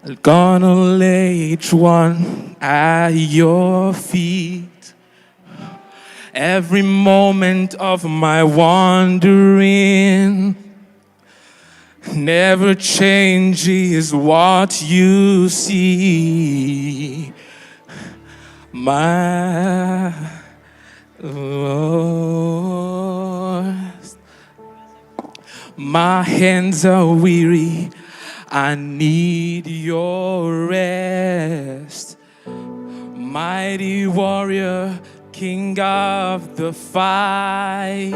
I'm gonna lay each one at your feet. Every moment of my wandering never changes what you see. My Lord, my hands are weary. I need your rest. Mighty warrior, king of the fight.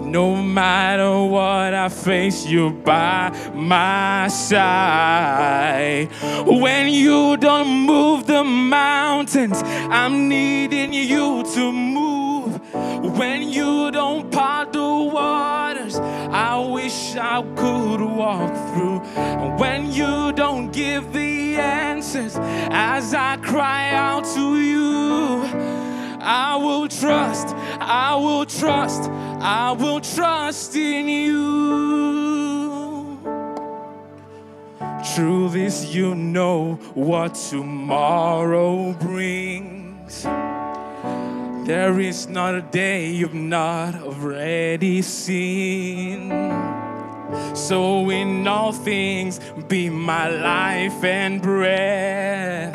No matter what I face, you're by my side. When you don't move the mountains, I'm needing you to move. When you don't part the waters, I wish I could walk through. And when you don't give the answers, as I cry out to you, I will trust, I will trust, I will trust in you. Truth is, you know what tomorrow brings. There is not a day you've not already seen. So in all things, be my life and breath.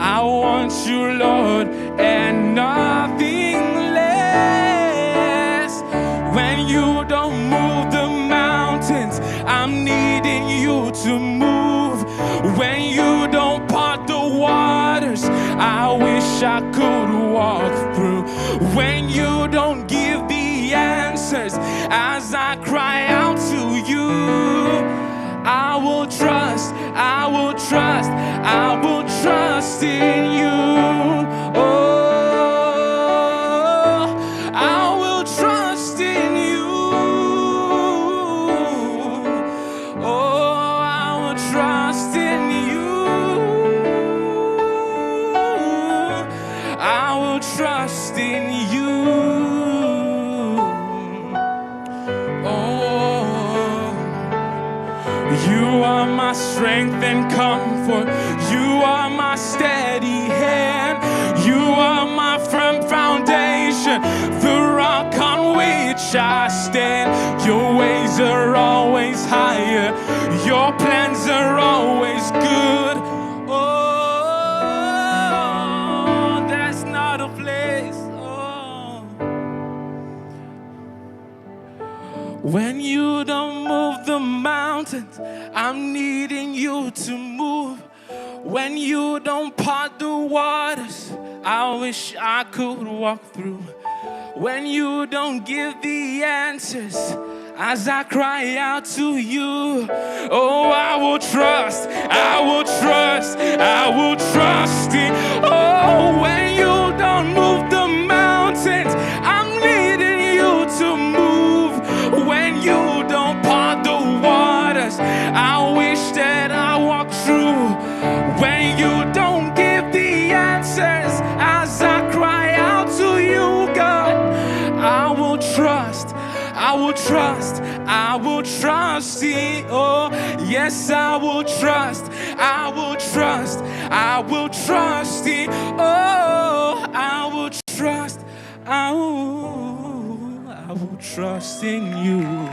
I want you, Lord, and nothing less. When you don't move the mountains, I'm needing you to move. When you don't part the waters, I wish I could walk through. When you don't give the answers, as I cry out to you, I will trust, I will trust, I will trust in you. Oh, I will trust in you. Oh, I will trust in you. I will trust in you. You are my strength and comfort. You are my steady hand. You are my firm foundation, the rock on which I stand. Your ways are always higher. Your plans are always good. Oh, there's not a place. Oh. When you don't move the mountains, I'm needing you to move. When you don't part the waters, I wish I could walk through. When you don't give the answers, as I cry out to you, oh, I will trust, I will trust, I will trust in. Oh, when you don't move the mountains, I'm needing you to move. When you don't part the waters, I wish that I walked through. When you don't give the answers, as I cry out to you, God, I will trust, I will trust, I will trust in. Oh, yes, I will trust, I will trust, I will trust in. Oh, I will trust, I will trust in you.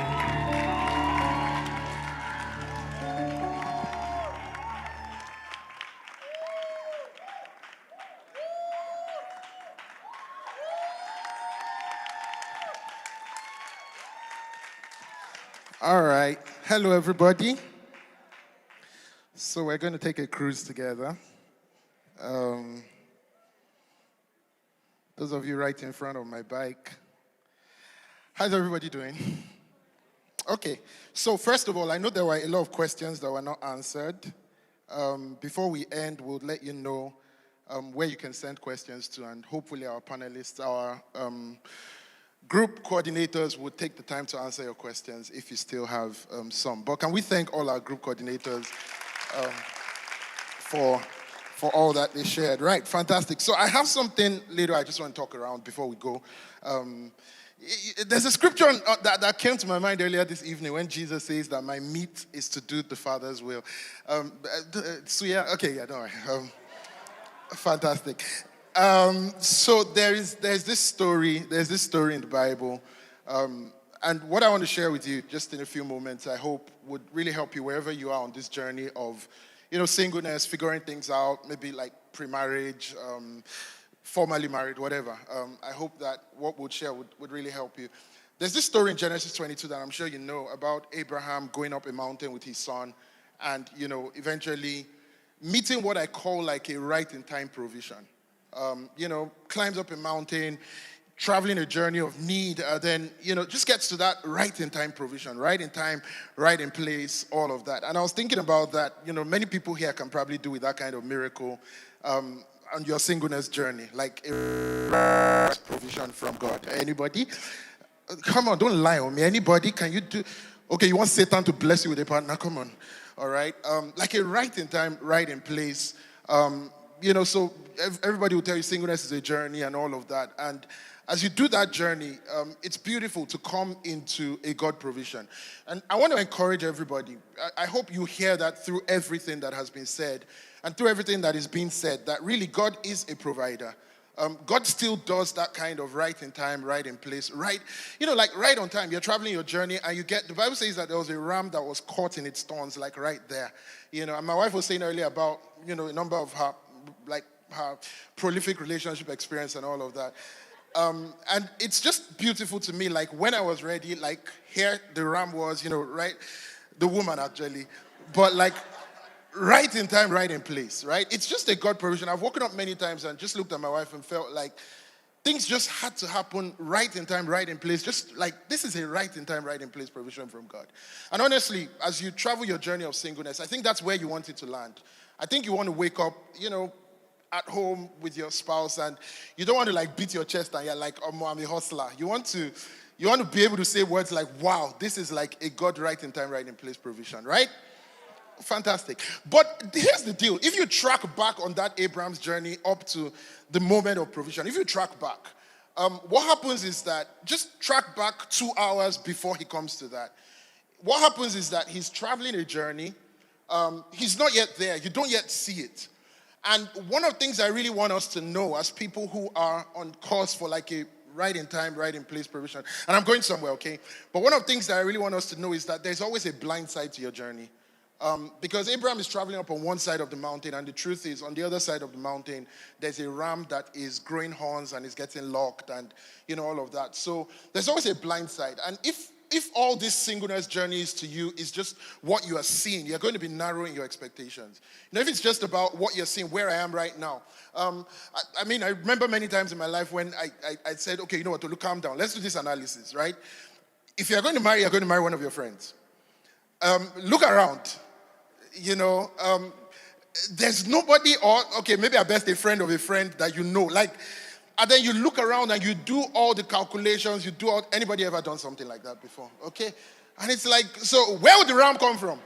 All right. Hello, everybody. So we're going to take a cruise together. Those of you right in front of my bike. How's everybody doing? Okay. So first of all, I know there were a lot of questions that were not answered. Before we end, we'll let you know where you can send questions to, and hopefully our panelists, our group coordinators will take the time to answer your questions if you still have some. But can we thank all our group coordinators for all that they shared? Right, fantastic. So I have something later I just want to talk around before we go. There's a scripture that came to my mind earlier this evening when Jesus says that my meat is to do the Father's will. Suya, okay, yeah, don't worry. Fantastic. So there's this story in the Bible, and what I want to share with you just in a few moments, I hope would really help you wherever you are on this journey of, singleness, figuring things out, maybe like pre-marriage, formally married, whatever. I hope that what we'll share would really help you. There's this story in Genesis 22 that I'm sure you know about Abraham going up a mountain with his son and, eventually meeting what I call like a right in time provision. Climbs up a mountain, traveling a journey of need, then, just gets to that right in time provision, right in time, right in place, all of that. And I was thinking about that, many people here can probably do with that kind of miracle on your singleness journey, like a provision from God. Anybody? Come on, don't lie on me. Anybody? Can you do? Okay, you want Satan to bless you with a partner? Come on. All right. Like a right in time, right in place. So everybody will tell you singleness is a journey and all of that. And as you do that journey, it's beautiful to come into a God provision. And I want to encourage everybody. I hope you hear that through everything that has been said and through everything that is being said, that really God is a provider. God still does that kind of right in time, right in place, right, like right on time. You're traveling your journey and the Bible says that there was a ram that was caught in its thorns, like right there. And my wife was saying earlier about, a number of her prolific relationship experience and all of that. And it's just beautiful to me, like when I was ready, like here the ram was, right, the woman actually, but like right in time, right in place, right? It's just a God provision. I've woken up many times and just looked at my wife and felt like things just had to happen right in time, right in place. Just like this is a right in time, right in place provision from God. And honestly, as you travel your journey of singleness, I think that's where you want it to land. I think you want to wake up, at home with your spouse, and you don't want to like beat your chest and you're like, oh, I'm a hustler. You want to be able to say words like, wow, this is like a God right in time, right in place provision, right? Fantastic. But here's the deal. If you track back on that Abraham's journey up to the moment of provision, if you track back, what happens is that, just track back 2 hours before he comes to that. What happens is that he's traveling a journey. He's not yet there. You don't yet see it. And one of the things I really want us to know as people who are on course for like a right in time, right in place provision, and I'm going somewhere, okay? But one of the things that I really want us to know is that there's always a blind side to your journey. Because Abraham is traveling up on one side of the mountain, and the truth is, on the other side of the mountain, there's a ram that is growing horns and is getting locked and, all of that. So there's always a blind side. And if all this singleness journey is to you is just what you are seeing, you're going to be narrowing your expectations. If it's just about what you're seeing, where I am right now. I remember many times in my life when I said, okay, you know what, Tolu, calm down. Let's do this analysis, right? If you're going to marry one of your friends. Look around. There's nobody, or okay, maybe at best a friend of a friend that and then you look around and you do all the calculations, anybody ever done something like that before? Okay? And it's like, so where would the ram come from?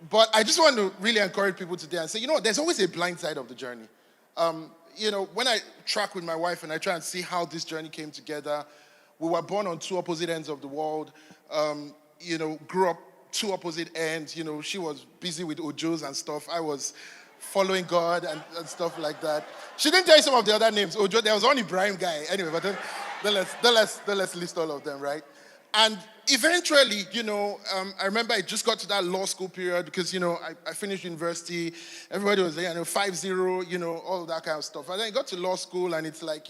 But I just want to really encourage people today and say, there's always a blind side of the journey. When I track with my wife and I try and see how this journey came together, we were born on two opposite ends of the world, grew up two opposite ends. She was busy with Ojos and stuff. I was following God and stuff like that. She didn't tell you some of the other names. Ojo, there was one Ibrahim guy. Anyway, but then let's list all of them, right? And eventually, I remember I just got to that law school period because, I finished university. Everybody was there, 5-0, all of that kind of stuff. And then I got to law school and it's like,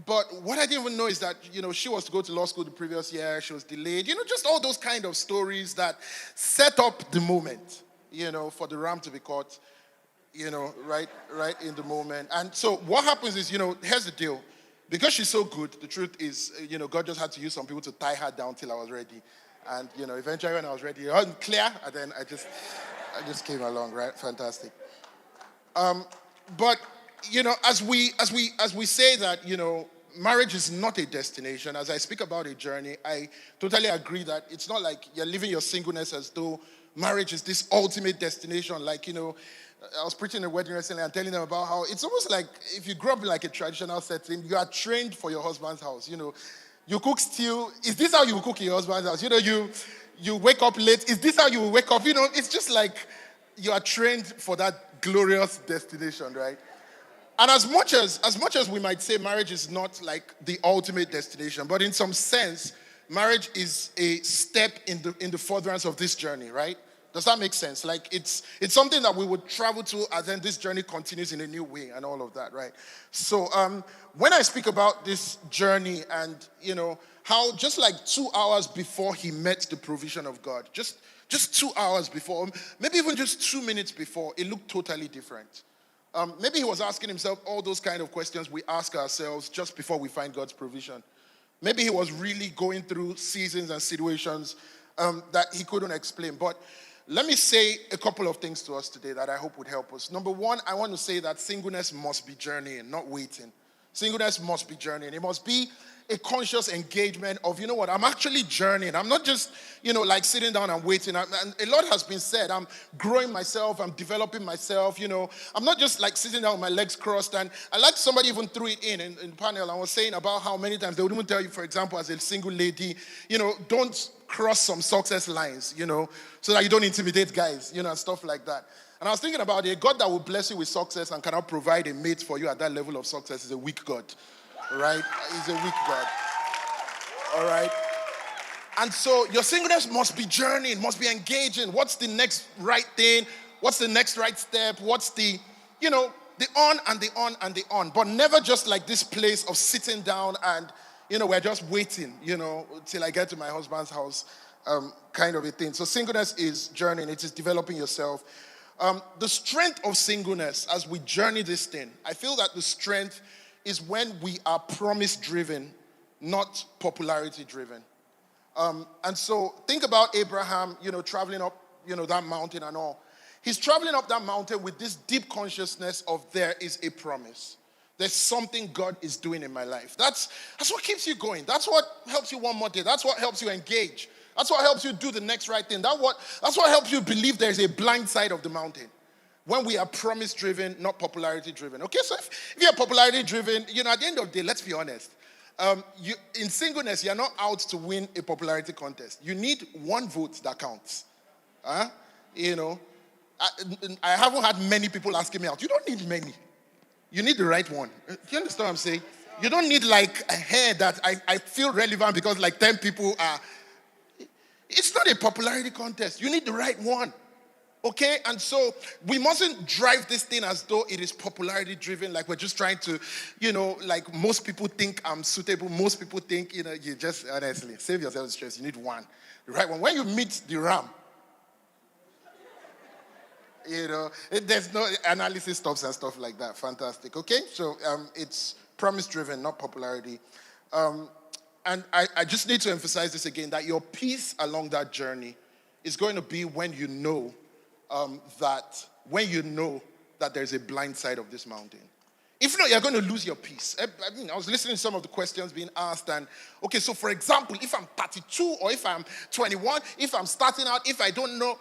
but what I didn't even know is that, she was to go to law school the previous year. She was delayed. Just all those kind of stories that set up the moment, for the ram to be caught, right in the moment. And so what happens is, here's the deal. Because she's so good, the truth is, God just had to use some people to tie her down till I was ready. And, eventually when I was ready, I wasn't clear, and then I just came along, right? Fantastic. But as we say that, marriage is not a destination. As I speak about a journey, I totally agree that it's not like you're living your singleness as though marriage is this ultimate destination. Like, I was preaching a wedding recently and telling them about how it's almost like if you grew up in like a traditional setting, you are trained for your husband's house. You cook stew. Is this how you cook in your husband's house? You wake up late. Is this how you wake up? It's just like you are trained for that glorious destination, right? And as much as we might say marriage is not like the ultimate destination, but in some sense, marriage is a step in the furtherance of this journey, right? Does that make sense? Like it's something that we would travel to, and then this journey continues in a new way and all of that, right? So when I speak about this journey and how just like 2 hours before he met the provision of God, just 2 hours before, maybe even just 2 minutes before, it looked totally different. Maybe he was asking himself all those kind of questions we ask ourselves just before we find God's provision. Maybe he was really going through seasons and situations that he couldn't explain. But let me say a couple of things to us today that I hope would help us. Number one, I want to say that singleness must be journeying, not waiting. Singleness must be journeying. It must be a conscious engagement of, I'm actually journeying. I'm not just, like sitting down and waiting. And a lot has been said. I'm growing myself. I'm developing myself. I'm not just like sitting down with my legs crossed. And I like somebody even threw it in the panel. I was saying about how many times they would even tell you, for example, as a single lady, don't cross some success lines, so that you don't intimidate guys, and stuff like that. And I was thinking about it. God that will bless you with success and cannot provide a mate for you at that level of success is a weak God. Right? He's a weak God. All right? And so your singleness must be journeying, must be engaging. What's the next right thing? What's the next right step? What's the on and the on and the on. But never just like this place of sitting down and, we're just waiting, till I get to my husband's house, kind of a thing. So singleness is journeying. It is developing yourself. The strength of singleness as we journey this thing, I feel that the strength is when we are promise-driven, not popularity-driven. And so think about Abraham, traveling up, that mountain and all. He's traveling up that mountain with this deep consciousness of there is a promise. There's something God is doing in my life. That's what keeps you going. That's what helps you one more day. That's what helps you engage. That's what helps you do the next right thing. That's what helps you believe there's a blind side of the mountain. When we are promise-driven, not popularity-driven. Okay, so if you're popularity-driven, at the end of the day, let's be honest. In singleness, you're not out to win a popularity contest. You need one vote that counts. I haven't had many people asking me out. You don't need many. You need the right one. Do you understand what I'm saying? You don't need like a hair that I feel relevant because like 10 people are. It's not a popularity contest. You need the right one. Okay, and so we mustn't drive this thing as though it is popularity driven, like we're just trying to, like most people think I'm suitable. Most people think, you just honestly save yourself the stress. You need one, the right one. When you meet the ram, there's no analysis stops and stuff like that. Fantastic. Okay, so it's promise driven, not popularity. And I just need to emphasize this again, that your peace along that journey is going to be when you know that there's a blind side of this mountain. If not, you're going to lose your peace. I was listening to some of the questions being asked, and okay, so for example, if I'm 32 or if I'm 21, if I'm starting out, if I don't know,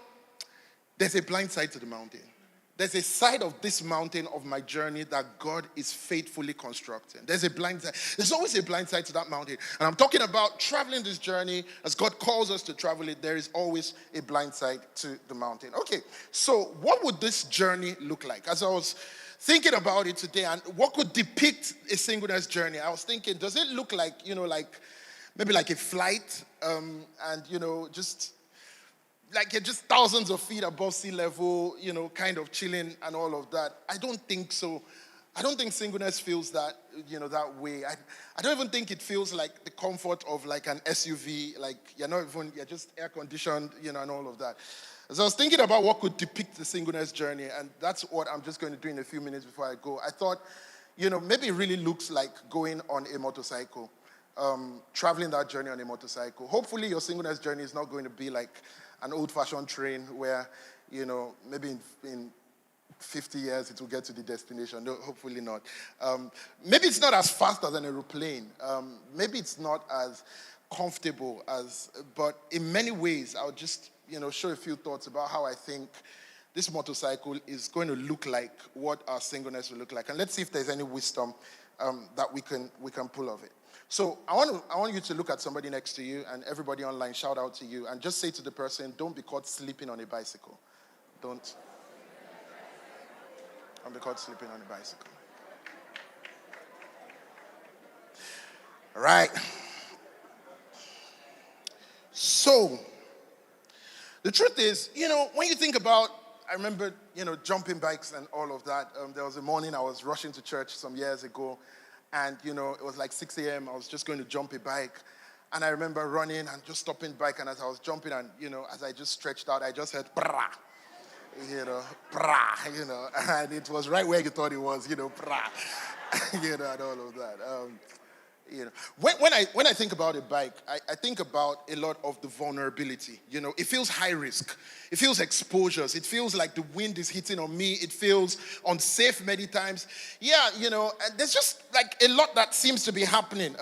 there's a blind side to the mountain. There's a side of this mountain of my journey that God is faithfully constructing. There's a blind side. There's always a blind side to that mountain. And I'm talking about traveling this journey as God calls us to travel it. There is always a blind side to the mountain. Okay, so what would this journey look like? As I was thinking about it today, and what could depict a singleness journey, I was thinking, does it look like, maybe like a flight, and, just like you're just thousands of feet above sea level, kind of chilling and all of that? I don't think so. I don't think singleness feels that, that way. I don't even think it feels like the comfort of like an SUV, like you're just air conditioned, and all of that. So I was thinking about what could depict the singleness journey, and that's what I'm just going to do in a few minutes before I go. I thought, maybe it really looks like going on a motorcycle, traveling that journey on a motorcycle. Hopefully your singleness journey is not going to be like an old-fashioned train where, maybe in 50 years it will get to the destination. No, hopefully not. Maybe it's not as fast as an aeroplane. Maybe it's not as comfortable but in many ways, I would just show a few thoughts about how I think this motorcycle is going to look like, what our singleness will look like. And let's see if there's any wisdom that we can pull of it. So I want you to look at somebody next to you, and everybody online, shout out to you, and just say to the person, don't be caught sleeping on a bicycle. Don't be caught sleeping on a bicycle. All right. So, the truth is, when you think about, I remember, jumping bikes and all of that. There was a morning I was rushing to church some years ago, and, it was like 6 a.m. I was just going to jump a bike. And I remember running and just stopping the bike, and as I was jumping and, as I just stretched out, I just heard, brah, brah, and it was right where you thought it was, brah, and all of that. When I think about a bike, I think about a lot of the vulnerability. It feels high risk. It feels exposures. It feels like the wind is hitting on me. It feels unsafe many times. Yeah, there's just like a lot that seems to be happening.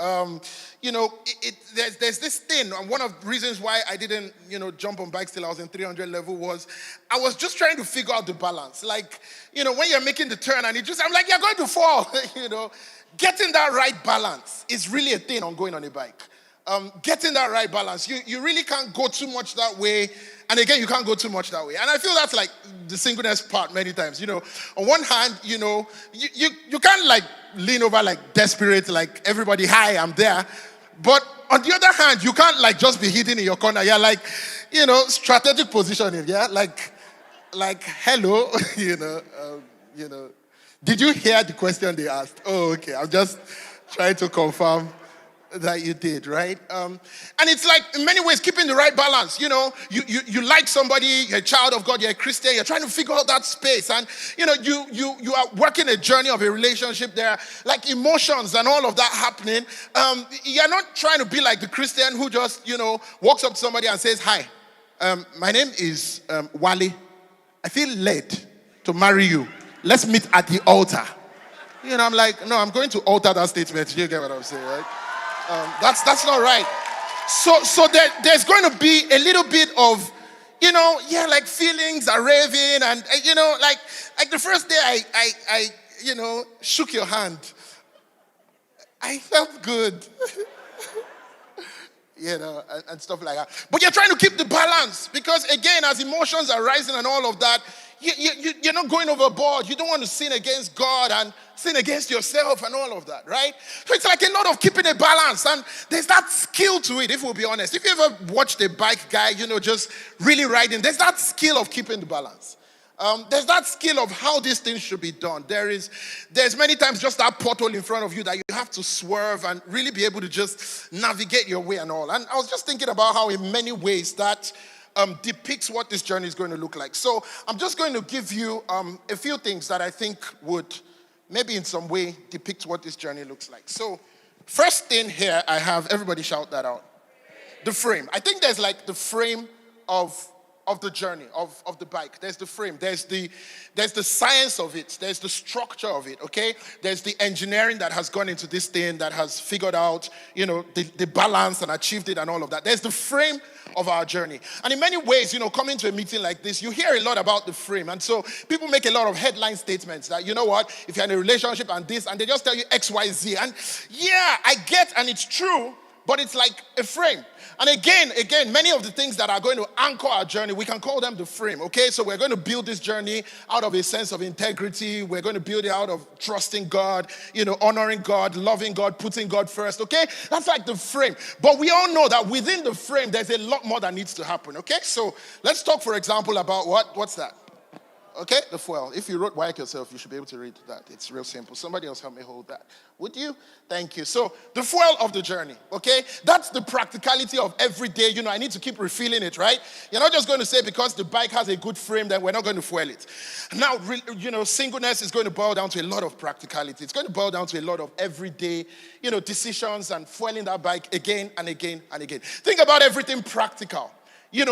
There's this thing, and one of the reasons why I didn't, jump on bikes till I was in 300 level was I was just trying to figure out the balance. Like, when you're making the turn and I'm like, you're going to fall, Getting that right balance is really a thing on going on a bike. Getting that right balance. You really can't go too much that way. And again, you can't go too much that way. And I feel that's like the singleness part many times. On one hand, you can't like lean over like desperate, like everybody, hi, I'm there. But on the other hand, you can't like just be hidden in your corner. Yeah, like, strategic positioning. Yeah, like hello, Did you hear the question they asked? Oh, okay. I'm just trying to confirm that you did, right? And it's like, in many ways, keeping the right balance. You like somebody, you're a child of God, you're a Christian, you're trying to figure out that space. And, you are working a journey of a relationship. There are like emotions and all of that happening. You're not trying to be like the Christian who just, walks up to somebody and says, hi, my name is Wale. I feel led to marry you. Let's meet at the altar. I'm like, no, I'm going to alter that statement. You get what I'm saying, right? That's not right. So there's going to be a little bit of, like feelings are raving, and like the first day I shook your hand, I felt good. And stuff like that. But you're trying to keep the balance because, again, as emotions are rising and all of that, you're not going overboard. You don't want to sin against God and sin against yourself and all of that, right? So it's like a lot of keeping a balance, and there's that skill to it, if we'll be honest. If you ever watched a bike guy, just really riding, there's that skill of keeping the balance. There's that skill of how these things should be done. There's many times just that pothole in front of you that you have to swerve and really be able to just navigate your way and all. And I was just thinking about how in many ways that depicts what this journey is going to look like. So I'm just going to give you a few things that I think would maybe in some way depict what this journey looks like. So first thing here, I have, everybody shout that out. The frame. I think there's like the frame of the journey, of the bike. There's the frame. There's the science of it. There's the structure of it, okay? There's the engineering that has gone into this thing, that has figured out, the balance and achieved it and all of that. There's the frame of our journey. And in many ways, coming to a meeting like this, you hear a lot about the frame. And so people make a lot of headline statements that, if you're in a relationship and this, and they just tell you X, Y, Z. And yeah, I get, and it's true, but it's like a frame. And again, many of the things that are going to anchor our journey, we can call them the frame, okay? So we're going to build this journey out of a sense of integrity. We're going to build it out of trusting God, honoring God, loving God, putting God first, okay? That's like the frame. But we all know that within the frame, there's a lot more that needs to happen, okay? So let's talk, for example, about what's that? Okay, the fuel. If you wrote Wyack yourself, you should be able to read that. It's real simple. Somebody else help me hold that. Would you? Thank you. So, the fuel of the journey, okay? That's the practicality of every day. I need to keep refilling it, right? You're not just going to say because the bike has a good frame, then we're not going to fuel it. Now, singleness is going to boil down to a lot of practicality. It's going to boil down to a lot of everyday, decisions and fueling that bike again and again and again. Think about everything practical.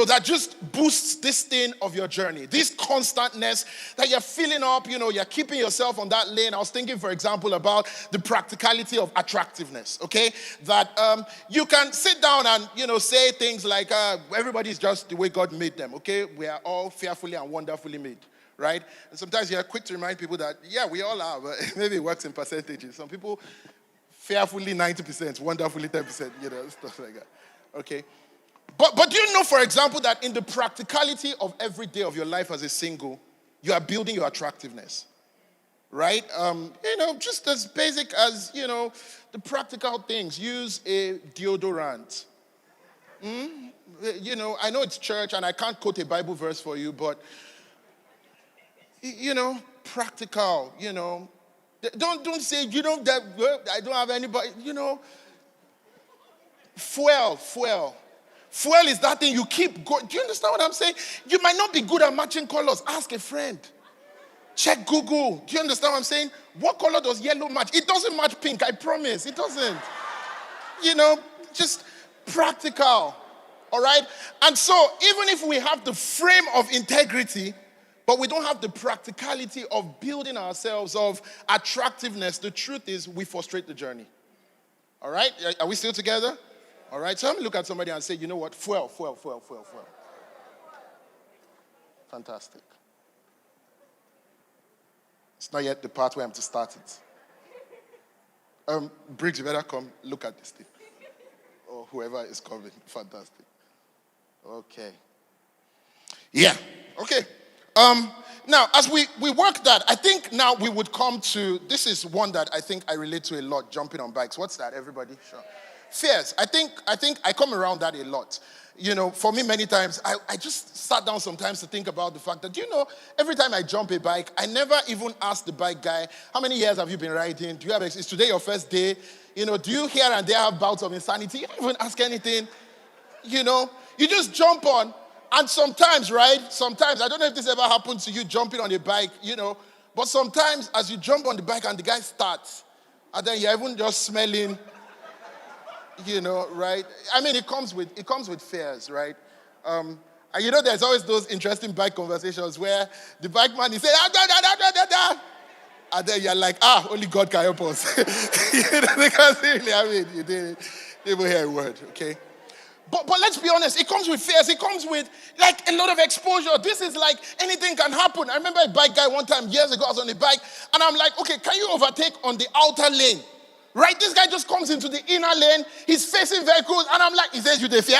that just boosts this thing of your journey. This constantness that you're filling up, you're keeping yourself on that lane. I was thinking, for example, about the practicality of attractiveness, okay? That you can sit down and, say things like, everybody's just the way God made them, okay? We are all fearfully and wonderfully made, right? And sometimes you're quick to remind people that, yeah, we all are, but maybe it works in percentages. Some people, fearfully 90%, wonderfully 10%, stuff like that, okay? But do you know, for example, that in the practicality of every day of your life as a single, you are building your attractiveness, right? Just as basic as, the practical things. Use a deodorant. I know it's church and I can't quote a Bible verse for you, but, practical, Don't say, I don't have anybody, Fuel. Fuel is that thing you keep going. Do you understand what I'm saying? You might not be good at matching colors. Ask a friend. Check Google. Do you understand what I'm saying? What color does yellow match? It doesn't match pink, I promise. It doesn't. Just practical. All right? And so, even if we have the frame of integrity, but we don't have the practicality of building ourselves, of attractiveness, the truth is we frustrate the journey. All right? Are we still together? All right, so let me look at somebody and say, you know what? Fuel. Fantastic. It's not yet the part where I'm to start it. Briggs, you better come look at this thing. Or whoever is coming. Fantastic. Okay. Yeah, okay. Now, as we work that, I think now we would come to, this is one that I think I relate to a lot, jumping on bikes. What's that, everybody? Sure. Fears. I think I come around that a lot. For me, many times, I just sat down sometimes to think about the fact that, every time I jump a bike, I never even ask the bike guy, how many years have you been riding? Is today your first day? Do you here and there have bouts of insanity? You don't even ask anything. You just jump on. And sometimes, right? Sometimes, I don't know if this ever happened to you, jumping on a bike, but sometimes as you jump on the bike and the guy starts, and then you're even just smelling, right? I mean, it comes with fears, right? And there's always those interesting bike conversations where the bike man is saying, and then you're like, only God can help us. Because really, you didn't even hear a word, okay? But let's be honest, it comes with fears. It comes with, a lot of exposure. This is like anything can happen. I remember a bike guy one time, years ago, I was on a bike, and I'm like, okay, can you overtake on the outer lane? Right? This guy just comes into the inner lane. He's facing vehicles, and I'm like, he says, you the fear?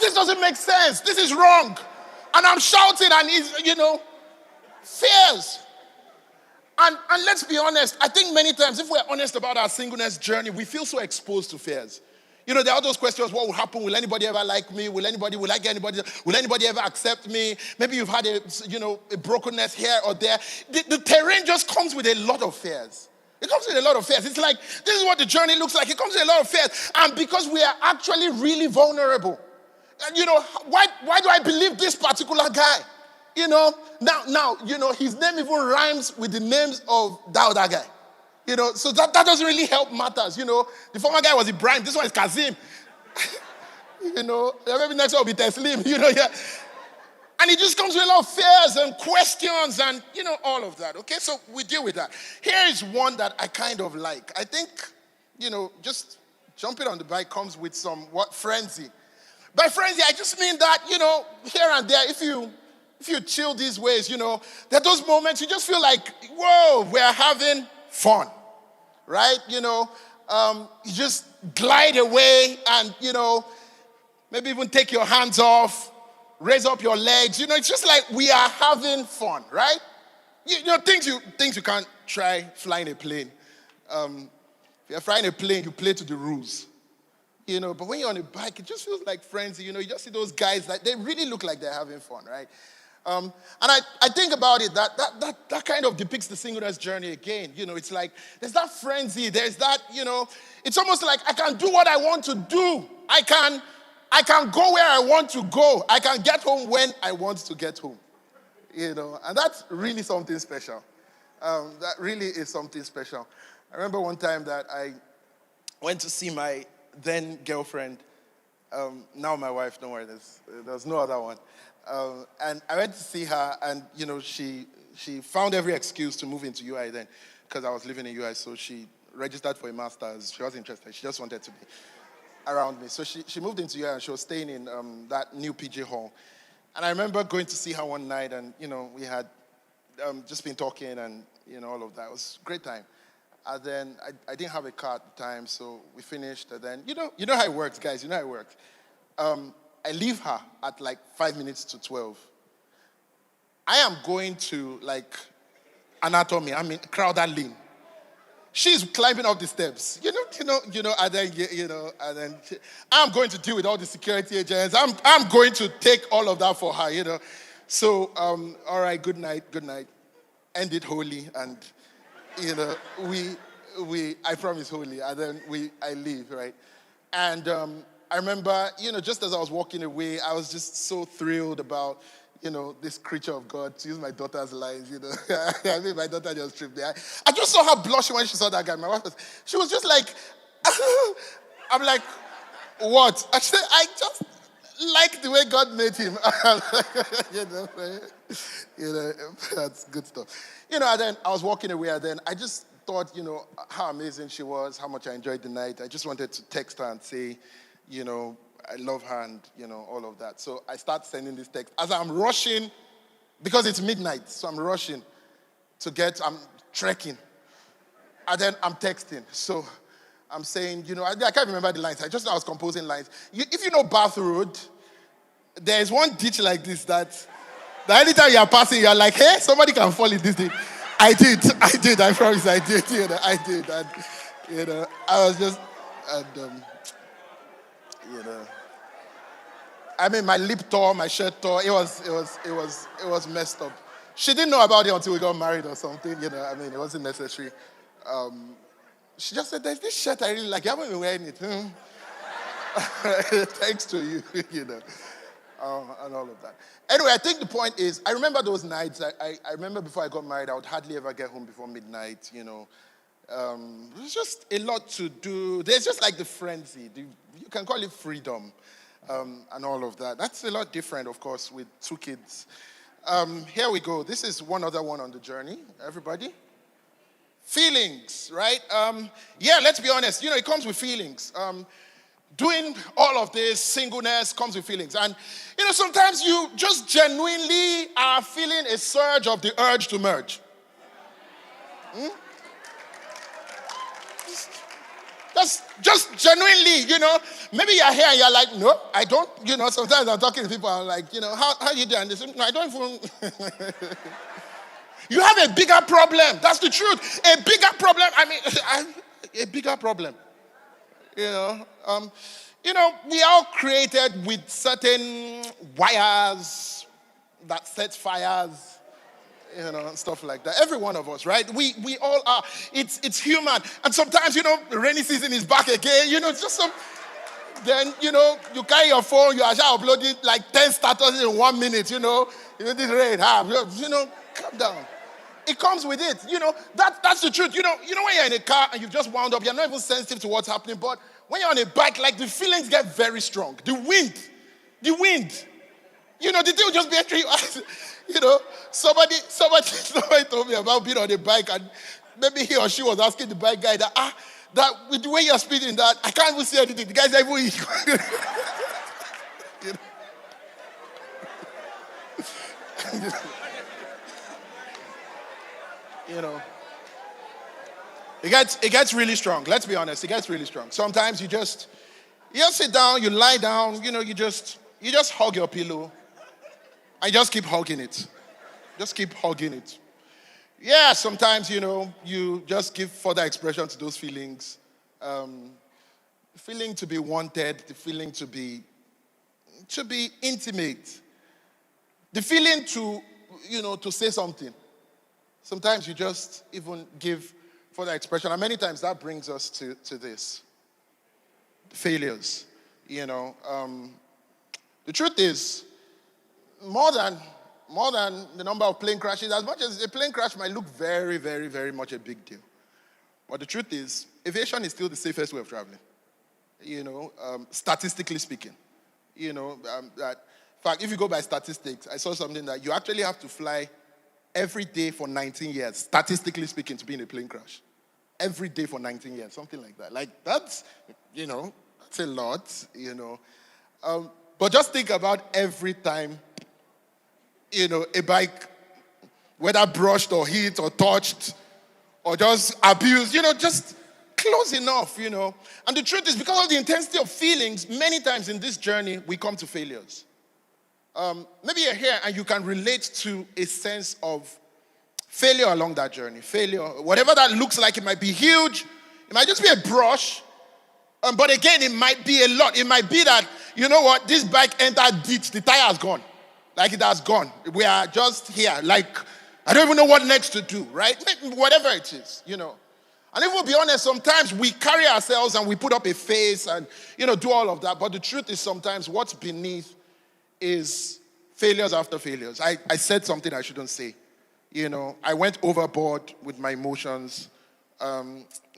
This doesn't make sense. This is wrong. And I'm shouting, and he's, fears. And let's be honest, I think many times, if we're honest about our singleness journey, we feel so exposed to fears. There are those questions, what will happen? Will anybody ever like me? Will I get anybody? Will anybody ever accept me? Maybe you've had a brokenness here or there. The terrain just comes with a lot of fears. It comes with a lot of fears. It's like, this is what the journey looks like. It comes with a lot of fears. And because we are actually really vulnerable. And why do I believe this particular guy? Now, his name even rhymes with the names of that other guy. So that doesn't really help matters. The former guy was Ibrahim. This one is Kazim. Maybe next one will be Teslim. Yeah. And it just comes with a lot of fears and questions and, all of that. Okay, so we deal with that. Here is one that I kind of like. I think, just jumping on the bike comes with some, frenzy. By frenzy, I just mean that, here and there, if you chill these ways, there are those moments you just feel like, whoa, we're having fun, right? You just glide away and, maybe even take your hands off, raise up your legs. It's just like we are having fun, right? Things you can't try flying a plane. If you're flying a plane, you play to the rules. But when you're on a bike, it just feels like frenzy. You just see those guys, like they really look like they're having fun, right? And I think about it, that kind of depicts the singleness journey again. It's like, there's that frenzy, there's that, it's almost like I can do what I want to do. I can go where I want to go. I can get home when I want to get home. And that's really something special. That really is something special. I remember one time that I went to see my then girlfriend, Now my wife, don't worry, there's no other one. And I went to see her, and she found every excuse to move into UI then, because I was living in UI. So she registered for a master's. She wasn't interested. She just wanted to be around me. So she moved into UI, and she was staying in that new PJ hall. And I remember going to see her one night, and we had just been talking, and all of that. It was a great time. And then I didn't have a car at the time, so we finished. And then you know how it works, guys. You know how it works. I leave her at like 5 minutes to 12. I am going to like anatomy. I mean Crowder Lane. She's climbing up the steps. And then I'm going to deal with all the security agents. I'm going to take all of that for her. So all right, good night. End it holy, and I promise holy, and then I leave, right? And I remember, just as I was walking away, I was just so thrilled about, this creature of God, to use my daughter's lines, I mean, my daughter just tripped there. I just saw her blushing when she saw that guy. My wife she was just like, I'm like, what? I said, I just like the way God made him. That's good stuff. And then I was walking away, and then I just thought, how amazing she was, how much I enjoyed the night. I just wanted to text her and say, I love her, and, all of that. So I start sending this text. As I'm rushing, because it's midnight, so I'm rushing I'm trekking. And then I'm texting. So I'm saying, I can't remember the lines. I was composing lines. If you know Bath Road, there's one ditch like this that anytime you're passing, you're like, hey, somebody can fall in this ditch. I did, I promise I did, I did. And, I was just, and, I mean, my lip tore, my shirt tore. It was messed up. She didn't know about it until we got married or something. I mean, it wasn't necessary. She just said, "There's this shirt I really like. You haven't been wearing it." Thanks to you, and all of that. Anyway, I think the point is, I remember those nights. I remember before I got married, I would hardly ever get home before midnight. There's just a lot to do. There's just like the frenzy. You can call it freedom, and all of that. That's a lot different, of course, with 2 kids. Here we go. This is one other one on the journey. Everybody? Feelings, right? Let's be honest. It comes with feelings. Doing all of this, singleness, comes with feelings. And, sometimes you just genuinely are feeling a surge of the urge to merge. Just genuinely, maybe you're here and you're like, no, I don't, sometimes I'm talking to people, I'm like, how you doing? They say, no, I don't even. You have a bigger problem. That's the truth. A bigger problem. I mean, a bigger problem. We are all created with certain wires that set fires, stuff like that. Every one of us, right? We all are. It's human. And sometimes, the rainy season is back again. It's just some. Then, you carry your phone, you are just uploading like 10 statuses in 1 minute, this rain, calm down. It comes with it, that's the truth. When you're in a car and you've just wound up, you're not even sensitive to what's happening, but when you're on a bike, like the feelings get very strong. The wind, the thing will just be entering you. Somebody told me about being on a bike, and maybe he or she was asking the bike guy that with the way you're speeding, that I can't even see anything. The guy's even It gets really strong. Let's be honest, it gets really strong. Sometimes you just sit down, you lie down, you just hug your pillow. I just keep hugging it. Just keep hugging it. Yeah, sometimes, you just give further expression to those feelings. The feeling to be wanted, the feeling to be intimate. The feeling to say something. Sometimes you just even give further expression. And many times that brings us to this. Failures. The truth is, more than the number of plane crashes, as much as a plane crash might look very, very, very much a big deal. But the truth is, aviation is still the safest way of traveling. statistically speaking. That, in fact, if you go by statistics, I saw something that you actually have to fly every day for 19 years, statistically speaking, to be in a plane crash. Every day for 19 years, something like that. Like, that's a lot, But just think about every time, a bike, whether brushed or hit or touched or just abused, just close enough, And the truth is, because of the intensity of feelings, many times in this journey, we come to failures. Maybe you're here and you can relate to a sense of failure along that journey. Failure, whatever that looks like, it might be huge. It might just be a brush. But again, it might be a lot. It might be that, this bike entered ditch. The tire has gone. Like, it has gone. We are just here. Like, I don't even know what next to do, right? Whatever it is, And if we'll be honest, sometimes we carry ourselves and we put up a face and, do all of that. But the truth is sometimes what's beneath is failures after failures. I said something I shouldn't say. I went overboard with my emotions.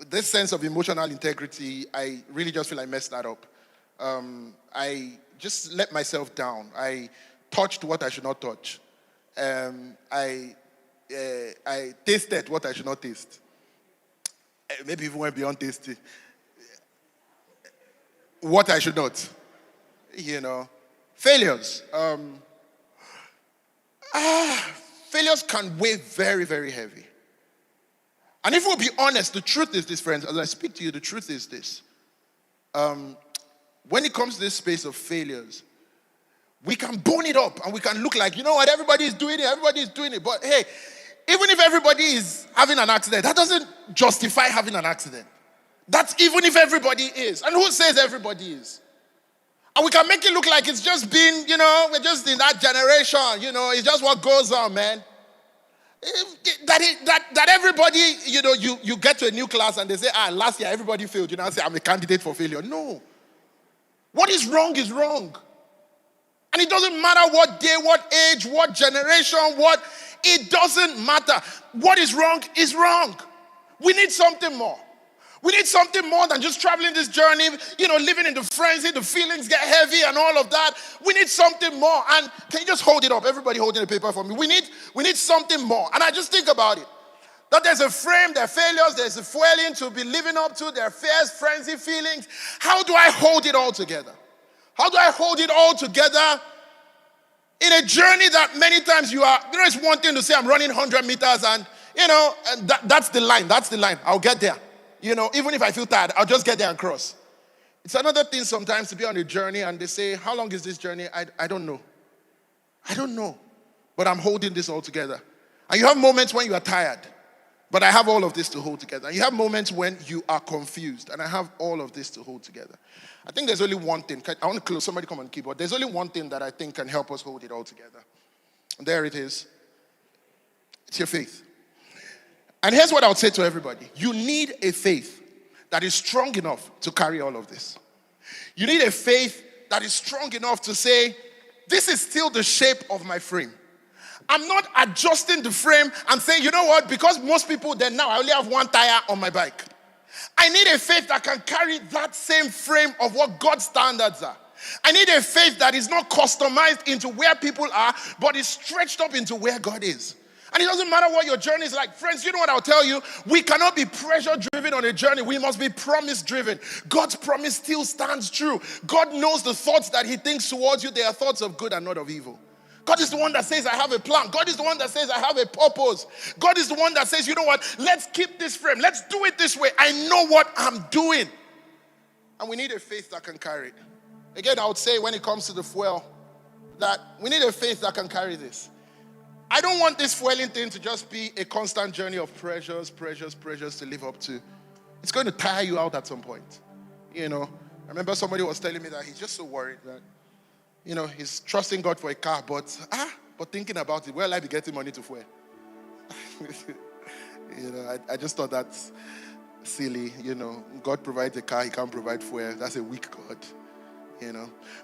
This sense of emotional integrity, I really just feel I messed that up. I just let myself down. I touched what I should not touch. I tasted what I should not taste. Maybe even went beyond tasting. What I should not. Failures. Failures can weigh very, very heavy. And if we'll be honest, the truth is this, friends, as I speak to you, the truth is this. When it comes to this space of failures, we can bone it up and we can look like, everybody is doing it. But hey, even if everybody is having an accident, that doesn't justify having an accident. That's even if everybody is. And who says everybody is? And we can make it look like it's just been, we're just in that generation, it's just what goes on, man. That everybody, you get to a new class and they say, last year everybody failed. You now say, I'm a candidate for failure. No. What is wrong is wrong. And it doesn't matter what day, what age, what generation, it doesn't matter. What is wrong is wrong. We need something more. We need something more than just traveling this journey, living in the frenzy, the feelings get heavy and all of that. We need something more. And can you just hold it up? Everybody holding the paper for me. We need something more. And I just think about it. That there's a frame, there are failures, there's a fueling to be living up to, there are fears, frenzy, feelings. How do I hold it all together? How do I hold it all together in a journey that many times it's one thing to say I'm running 100 meters and, and that's the line. I'll get there. Even if I feel tired, I'll just get there and cross. It's another thing sometimes to be on a journey and they say, how long is this journey? I don't know. I don't know. But I'm holding this all together. And you have moments when you are tired. But I have all of this to hold together. And you have moments when you are confused. And I have all of this to hold together. I think there's only one thing. I want to close. Somebody come on the keyboard. There's only one thing that I think can help us hold it all together. And there it is. It's your faith. And here's what I would say to everybody. You need a faith that is strong enough to carry all of this. You need a faith that is strong enough to say, this is still the shape of my frame. I'm not adjusting the frame and saying, you know what, because most people then now I only have one tire on my bike. I need a faith that can carry that same frame of what God's standards are. I need a faith that is not customized into where people are, but is stretched up into where God is. And it doesn't matter what your journey is like. Friends, you know what I'll tell you? We cannot be pressure-driven on a journey. We must be promise-driven. God's promise still stands true. God knows the thoughts that he thinks towards you. They are thoughts of good and not of evil. God is the one that says, I have a plan. God is the one that says, I have a purpose. God is the one that says, you know what? Let's keep this frame. Let's do it this way. I know what I'm doing. And we need a faith that can carry it. Again, I would say when it comes to the fuel, that we need a faith that can carry this. I don't want this fueling thing to just be a constant journey of pressures to live up to. It's going to tire you out at some point. I remember somebody was telling me that he's just so worried that, he's trusting God for a car, but thinking about it, where will I be getting money to fuel? I just thought that's silly. God provides a car, he can't provide fuel. That's a weak God.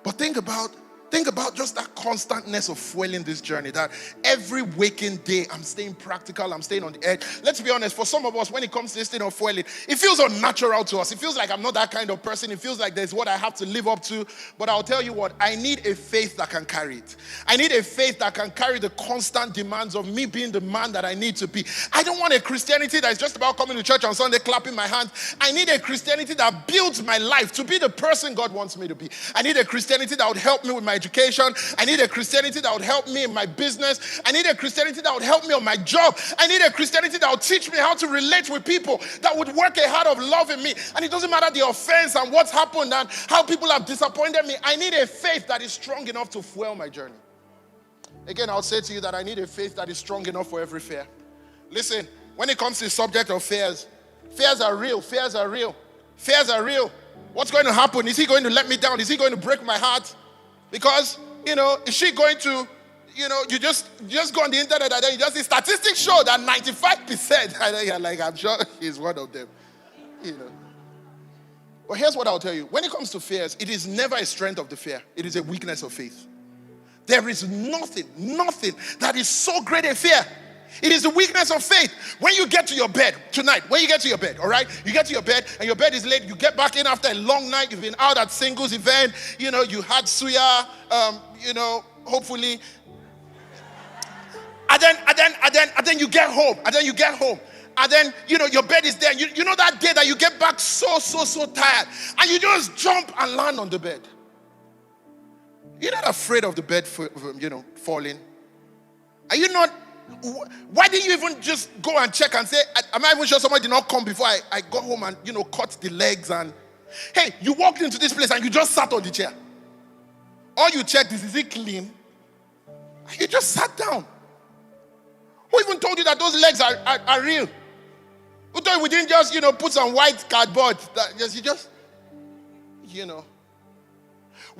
But think about Think about just that constantness of fueling this journey, that every waking day I'm staying practical, I'm staying on the edge. Let's be honest, for some of us, when it comes to this thing of fueling, it feels unnatural to us. It feels like I'm not that kind of person. It feels like there's what I have to live up to. But I'll tell you what, I need a faith that can carry it. I need a faith that can carry the constant demands of me being the man that I need to be. I don't want a Christianity that is just about coming to church on Sunday, clapping my hands. I need a Christianity that builds my life to be the person God wants me to be. I need a Christianity that would help me with my education. I need a Christianity that would help me in my business. I need a Christianity that would help me on my job. I need a Christianity that would teach me how to relate with people, that would work a heart of love in me. And it doesn't matter the offense and what's happened and how people have disappointed me. I need a faith that is strong enough to fuel my journey. Again, I'll say to you that I need a faith that is strong enough for every fear. Listen, when it comes to the subject of fears, fears are real. Fears are real. Fears are real. What's going to happen? Is he going to let me down? Is he going to break my heart? Because, is she going to, you just go on the internet and then you just see statistics show that 95%, and then you're like, I'm sure he's one of them, But here's what I'll tell you. When it comes to fears, it is never a strength of the fear. It is a weakness of faith. There is nothing that is so great a fear. It is the weakness of faith. When you get to your bed tonight, all right? You get to your bed and your bed is late. You get back in after a long night. You've been out at singles event. You had Suya, hopefully. And then you get home. And then, your bed is there. You know that day that you get back so tired. And you just jump and land on the bed. You're not afraid of the bed, falling. Are you not? Why didn't you even just go and check and say, am I even sure somebody did not come before I got home and, cut the legs and... Hey, you walked into this place and you just sat on the chair. All you checked is it clean? And you just sat down. Who even told you that those legs are real? Who told you we didn't just, put some white cardboard?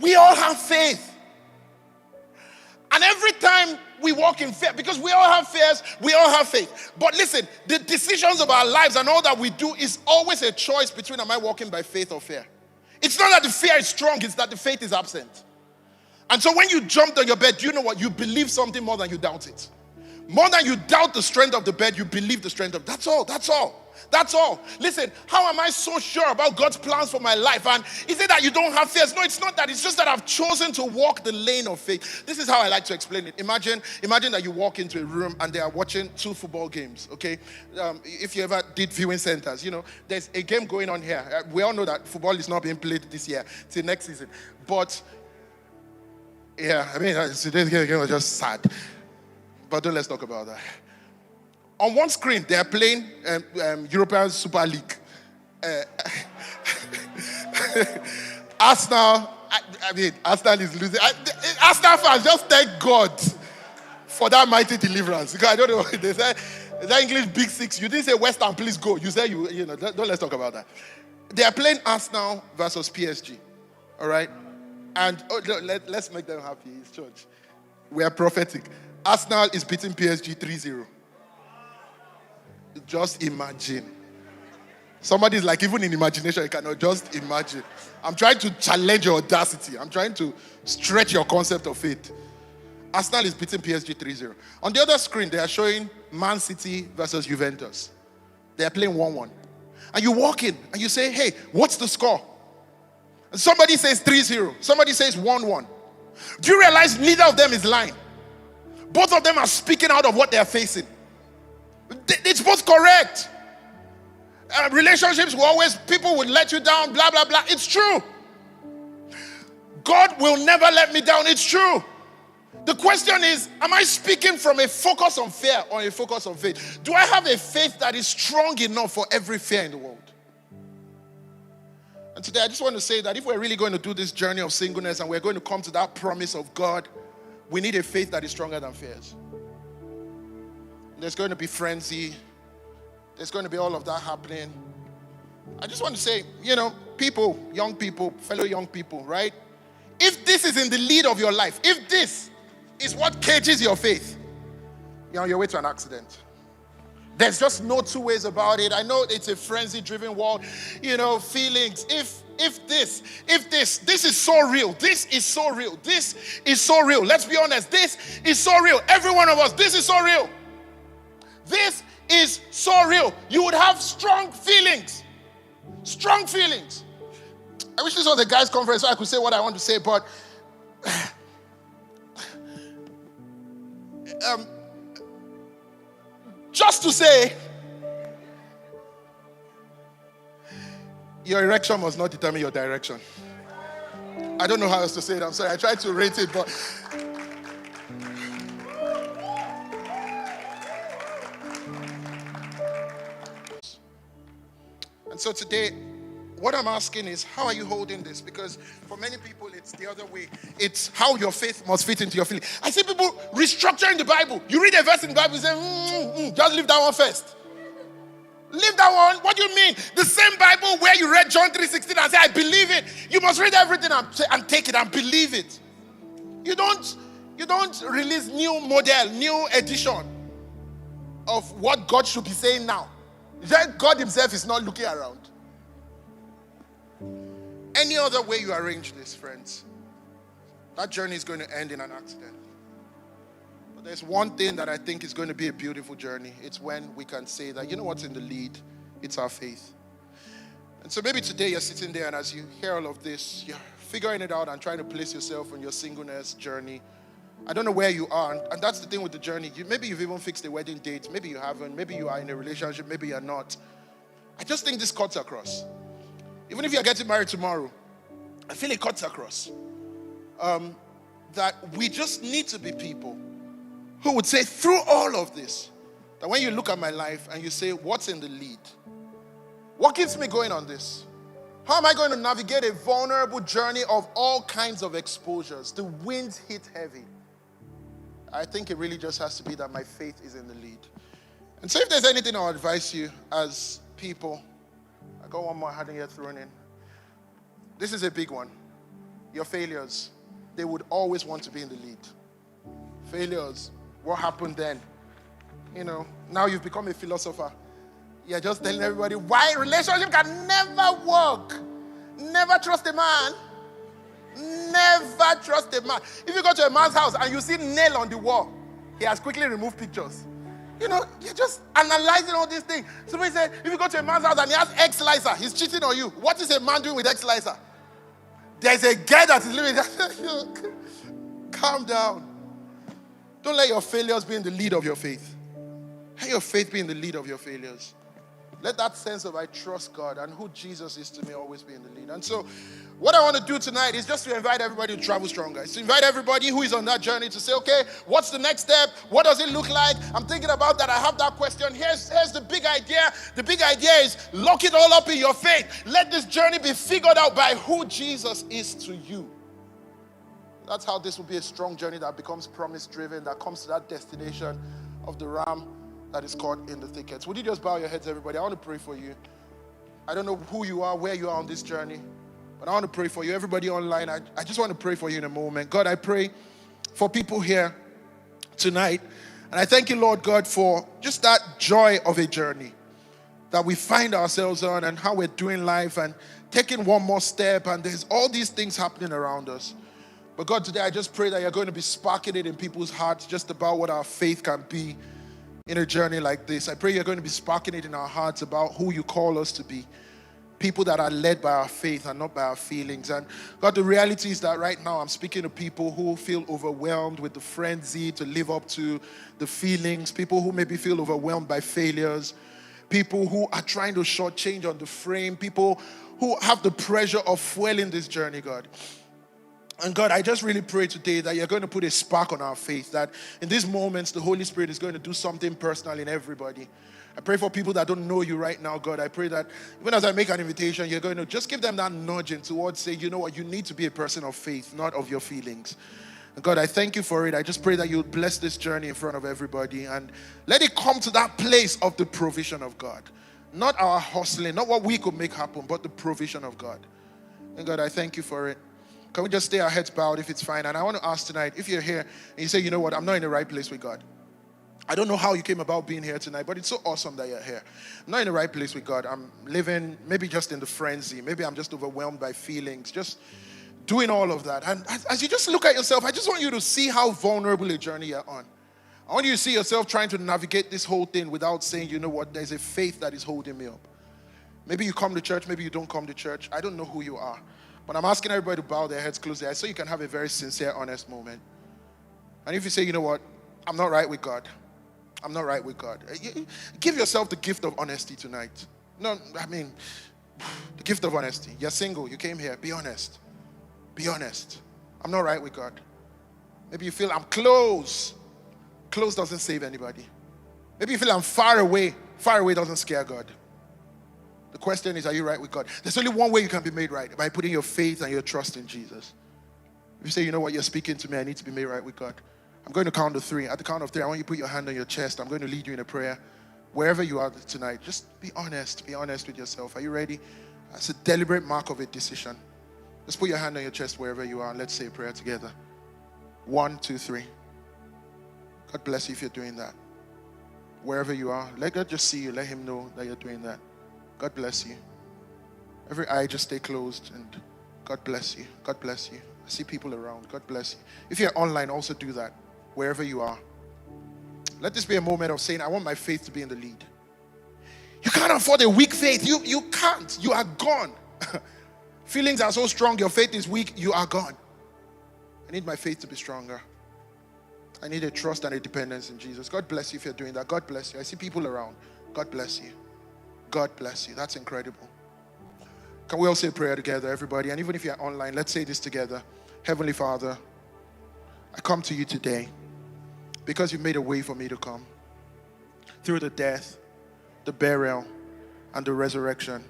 We all have faith. And every time we walk in fear, because we all have fears, we all have faith. But listen, the decisions of our lives and all that we do is always a choice between am I walking by faith or fear. It's not that the fear is strong, it's that the faith is absent. And so when you jumped on your bed, do you know what? You believe something more than you doubt it. More than you doubt the strength of the bed, you believe the strength of... That's all. Listen, how am I so sure about God's plans for my life? And is it that you don't have fears? No, it's not that. It's just that I've chosen to walk the lane of faith. This is how I like to explain it. Imagine that you walk into a room and they are watching 2 football games, okay? If you ever did viewing centers, there's a game going on here. We all know that football is not being played this year till next season. But, yeah, today's game was just sad. But let's talk about that. On one screen, they are playing European Super League. Arsenal, Arsenal is losing. Arsenal fans, just thank God for that mighty deliverance. Because I don't know, they said, that English Big Six, you didn't say West Ham, please go. You said, don't let's talk about that. They are playing Arsenal versus PSG, all right? And let's make them happy, it's church. We are prophetic. Arsenal is beating PSG 3-0. Just imagine. Somebody's like, even in imagination, you cannot just imagine. I'm trying to challenge your audacity. I'm trying to stretch your concept of faith. Arsenal is beating PSG 3-0. On the other screen, they are showing Man City versus Juventus. They are playing 1-1. And you walk in and you say, hey, what's the score? And somebody says 3-0. Somebody says 1-1. Do you realize neither of them is lying? Both of them are speaking out of what they are facing. It's both correct. Relationships will always, people would let you down, blah, blah, blah. It's true. God will never let me down. It's true. The question is, am I speaking from a focus on fear or a focus on faith? Do I have a faith that is strong enough for every fear in the world? And today I just want to say that if we're really going to do this journey of singleness and we're going to come to that promise of God, we need a faith that is stronger than fears. There's going to be frenzy. There's going to be all of that happening. I just want to say, people, young people, fellow young people, right? If this is in the lead of your life, if this is what cages your faith, you're on your way to an accident. There's just no two ways about it. I know it's a frenzy-driven world, feelings. If this is so real. This is so real. This is so real. Let's be honest. This is so real. Every one of us, this is so real. This is so real. You would have strong feelings. Strong feelings. I wish this was a guys' conference so I could say what I want to say, but just to say, your erection must not determine your direction. I don't know how else to say it. I'm sorry. I tried to rate it, but and so today, what I'm asking is, how are you holding this? Because for many people, it's the other way. It's how your faith must fit into your feeling. I see people restructuring the Bible. You read a verse in the Bible, you say, just leave that one first. Leave that one. What do you mean? The same Bible where you read John 3:16 and say, I believe it. You must read everything and take it and believe it. You don't release new model, new edition of what God should be saying now. Then God himself is not looking around. Any other way you arrange this, friends, that journey is going to end in an accident. But there's one thing that I think is going to be a beautiful journey. It's when we can say that, you know what's in the lead? It's our faith. And so maybe today you're sitting there and as you hear all of this, you're figuring it out and trying to place yourself on your singleness journey. I don't know where you are, and that's the thing with the journey. Maybe you've even fixed a wedding date. Maybe you haven't. Maybe you are in a relationship. Maybe you're not. I just think this cuts across. Even if you're getting married tomorrow, I feel it cuts across. That we just need to be people who would say through all of this, that when you look at my life and you say, what's in the lead? What keeps me going on this? How am I going to navigate a vulnerable journey of all kinds of exposures? The winds hit heavy. I think it really just has to be that my faith is in the lead. And so if there's anything I'll advise you as people, I got one more I hadn't yet thrown in. This is a big one. Your failures, they would always want to be in the lead. Failures, what happened then? Now you've become a philosopher. You're just telling everybody why relationship can never work. Never trust a man. Never trust a man. If you go to a man's house and you see nail on the wall, he has quickly removed pictures. You're just analyzing all these things. Somebody said, if you go to a man's house and he has egg slicer, he's cheating on you. What is a man doing with egg slicer? There's a girl that is living. Calm down. Don't let your failures be in the lead of your faith. Let your faith be in the lead of your failures. Let that sense of I trust God and who Jesus is to me always be in the lead. And so what I want to do tonight is just to invite everybody to travel stronger. It's to invite everybody who is on that journey to say, okay, what's the next step? What does it look like? I'm thinking about that. I have that question. Here's the big idea. The big idea is lock it all up in your faith. Let this journey be figured out by who Jesus is to you. That's how this will be a strong journey that becomes promise-driven, that comes to that destination of the ram that is caught in the thickets. Would you just bow your heads, everybody? I want to pray for you. I don't know who you are, where you are on this journey, but I want to pray for you. Everybody online, I just want to pray for you in a moment. God, I pray for people here tonight. And I thank you, Lord God, for just that joy of a journey that we find ourselves on and how we're doing life and taking one more step. And there's all these things happening around us. But God, today I just pray that you're going to be sparking it in people's hearts just about what our faith can be in a journey like this. I pray you're going to be sparking it in our hearts about who you call us to be. People that are led by our faith and not by our feelings. And God, the reality is that right now I'm speaking to people who feel overwhelmed with the frenzy to live up to the feelings. People who maybe feel overwhelmed by failures. People who are trying to shortchange on the frame. People who have the pressure of fueling this journey, God. And God, I just really pray today that you're going to put a spark on our faith, that in these moments, the Holy Spirit is going to do something personal in everybody. I pray for people that don't know you right now, God. I pray that even as I make an invitation, you're going to just give them that nudging towards saying, you know what, you need to be a person of faith, not of your feelings. And God, I thank you for it. I just pray that you'll bless this journey in front of everybody and let it come to that place of the provision of God. Not our hustling, not what we could make happen, but the provision of God. And God, I thank you for it. Can we just stay our heads bowed if it's fine? And I want to ask tonight, if you're here and you say, you know what, I'm not in the right place with God. I don't know how you came about being here tonight, but it's so awesome that you're here. I'm not in the right place with God. I'm living maybe just in the frenzy. Maybe I'm just overwhelmed by feelings, just doing all of that. And as you just look at yourself, I just want you to see how vulnerable a journey you're on. I want you to see yourself trying to navigate this whole thing without saying, you know what, there's a faith that is holding me up. Maybe you come to church, maybe you don't come to church. I don't know who you are. But I'm asking everybody to bow their heads, close their eyes, so you can have a very sincere, honest moment. And if you say, you know what, I'm not right with God. I'm not right with God. Give yourself the gift of honesty tonight. No, I mean, the gift of honesty. You're single, you came here, be honest. Be honest. I'm not right with God. Maybe you feel I'm close. Close doesn't save anybody. Maybe you feel I'm far away. Far away doesn't scare God. The question is, are you right with God? There's only one way you can be made right, by putting your faith and your trust in Jesus. If you say, you know what, you're speaking to me, I need to be made right with God. I'm going to count to 3. At the count of 3, I want you to put your hand on your chest. I'm going to lead you in a prayer. Wherever you are tonight, just be honest. Be honest with yourself. Are you ready? That's a deliberate mark of a decision. Just put your hand on your chest wherever you are and let's say a prayer together. 1, 2, 3. God bless you if you're doing that. Wherever you are, let God just see you. Let him know that you're doing that. God bless you. Every eye just stay closed and God bless you. God bless you. I see people around. God bless you. If you're online, also do that. Wherever you are. Let this be a moment of saying, I want my faith to be in the lead. You can't afford a weak faith. You can't. You are gone. Feelings are so strong, your faith is weak, you are gone. I need my faith to be stronger. I need a trust and a dependence in Jesus. God bless you if you're doing that. God bless you. I see people around. God bless you. God bless you. That's incredible. Can we all say a prayer together, everybody? And even if you're online, let's say this together. Heavenly Father, I come to you today because you've made a way for me to come. Through the death, the burial, and the resurrection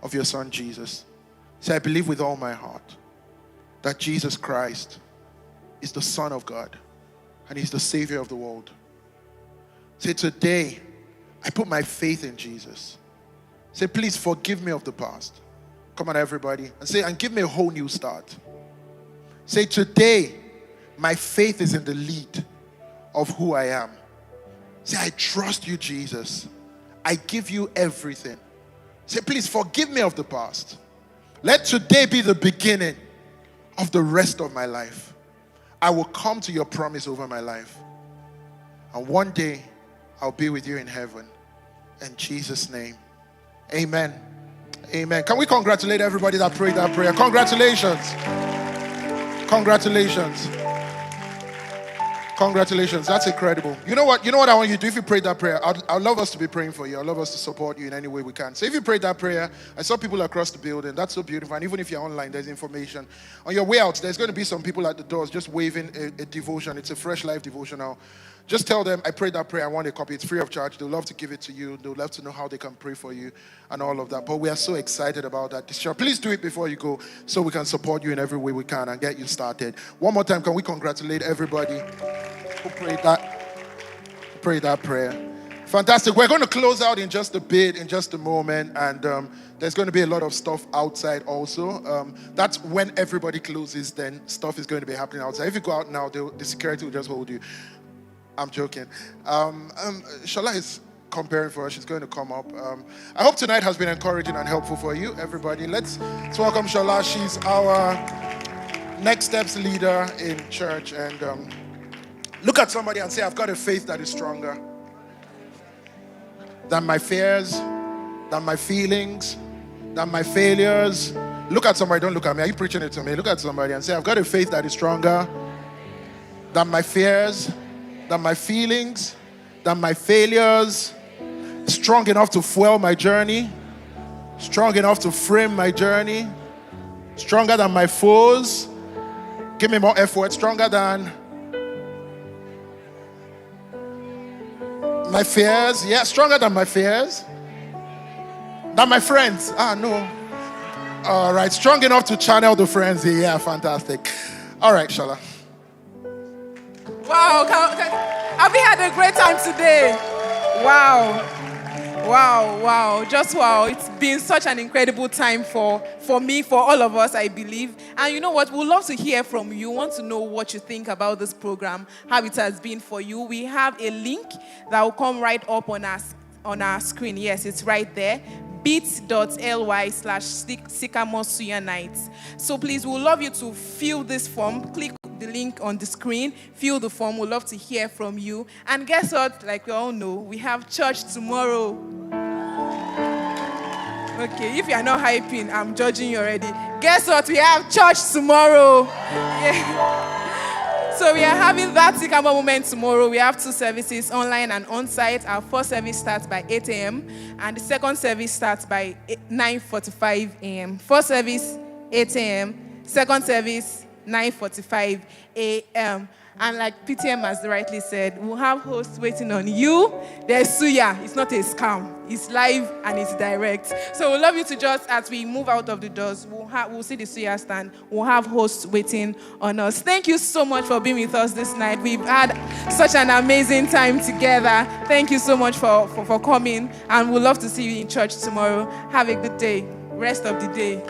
of your Son, Jesus. Say, I believe with all my heart that Jesus Christ is the Son of God and he's the Savior of the world. Say, today, I put my faith in Jesus. Say, please forgive me of the past. Come on, everybody. And say, and give me a whole new start. Say, today, my faith is in the lead of who I am. Say, I trust you, Jesus. I give you everything. Say, please forgive me of the past. Let today be the beginning of the rest of my life. I will come to your promise over my life. And one day, I'll be with you in heaven. In Jesus' name, amen. Amen. Can we congratulate everybody that prayed that prayer? Congratulations. Congratulations. Congratulations. That's incredible. You know what I want you to do? If you prayed that prayer, I'd love us to be praying for you. I'd love us to support you in any way we can. So if you prayed that prayer, I saw people across the building. That's so beautiful. And even if you're online, there's information. On your way out, there's going to be some people at the doors just waving a devotion. It's a Fresh Life devotional. Just tell them, I prayed that prayer. I want a copy. It's free of charge. They'll love to give it to you. They'll love to know how they can pray for you and all of that. But we are so excited about that. Please do it before you go so we can support you in every way we can and get you started. One more time, can we congratulate everybody who prayed that prayer? Fantastic. We're going to close out in just a bit, in just a moment. And there's going to be a lot of stuff outside also. That's when everybody closes, then stuff is going to be happening outside. If you go out now, the security will just hold you. I'm joking. Shola is comparing for us. She's going to come up. I hope tonight has been encouraging and helpful for you, everybody. Let's welcome Shola. She's our Next Steps leader in church. And look at somebody and say, I've got a faith that is stronger than my fears, than my feelings, than my failures. Look at somebody. Don't look at me. Are you preaching it to me? Look at somebody and say, I've got a faith that is stronger than my fears, than my feelings, than my failures, strong enough to fuel my journey, strong enough to frame my journey, stronger than my foes. Give me more effort. Stronger than my fears. Yeah, stronger than my fears. Than my friends. No. All right, strong enough to channel the friends. Yeah, fantastic. All right, Shola. Wow, have we had a great time today? Wow. Wow, wow, just wow. It's been such an incredible time for me, for all of us, I believe. And you know what? We'd love to hear from you. We want to know what you think about this program, how it has been for you. We have a link that will come right up on our screen. Yes, it's right there. bit.ly/Sycamore Suya Nights. So please, we would love you to fill this form. Click the link on the screen, fill the form. We'd love to hear from you. And guess what? Like we all know, we have church tomorrow. Okay, if you are not hyping, I'm judging you already. Guess what? We have church tomorrow. Yeah. So we are having that Sycamore moment tomorrow. We have 2 services, online and on-site. Our first service starts by 8 a.m. and the second service starts by 9:45 a.m. First service, 8 a.m. Second service, 9:45 a.m. And like PTM has rightly said, we'll have hosts waiting on you. There's Suya. It's not a scam. It's live and it's direct. So we'd love you to just, as we move out of the doors, we'll see the Suya stand. We'll have hosts waiting on us. Thank you so much for being with us this night. We've had such an amazing time together. Thank you so much for coming. And we'd love to see you in church tomorrow. Have a good day. Rest of the day.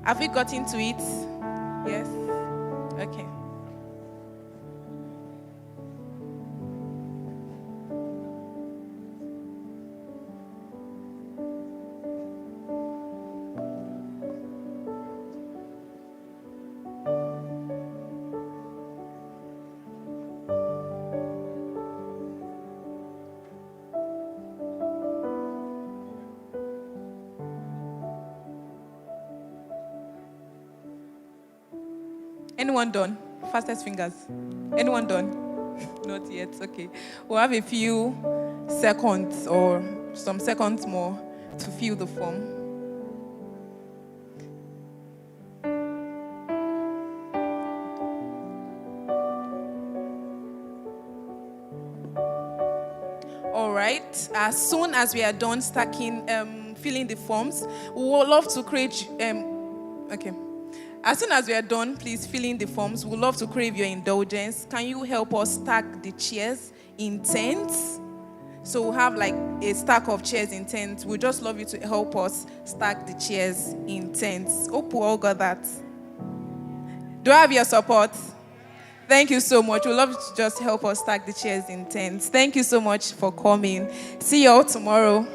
Have we got into it? Yes? Okay. Anyone done? Fastest fingers. Anyone done? Not yet. Okay. We'll have a few seconds or some seconds more to fill the form. All right. As soon as we are done filling the forms, we would love to create. Okay. As soon as we are done, please fill in the forms. We'd love to crave your indulgence. Can you help us stack the chairs in tents? So we'll have like a stack of chairs in tents. We'd just love you to help us stack the chairs in tents. Hope we all got that. Do I have your support? Thank you so much. We'd love you to just help us stack the chairs in tents. Thank you so much for coming. See you all tomorrow.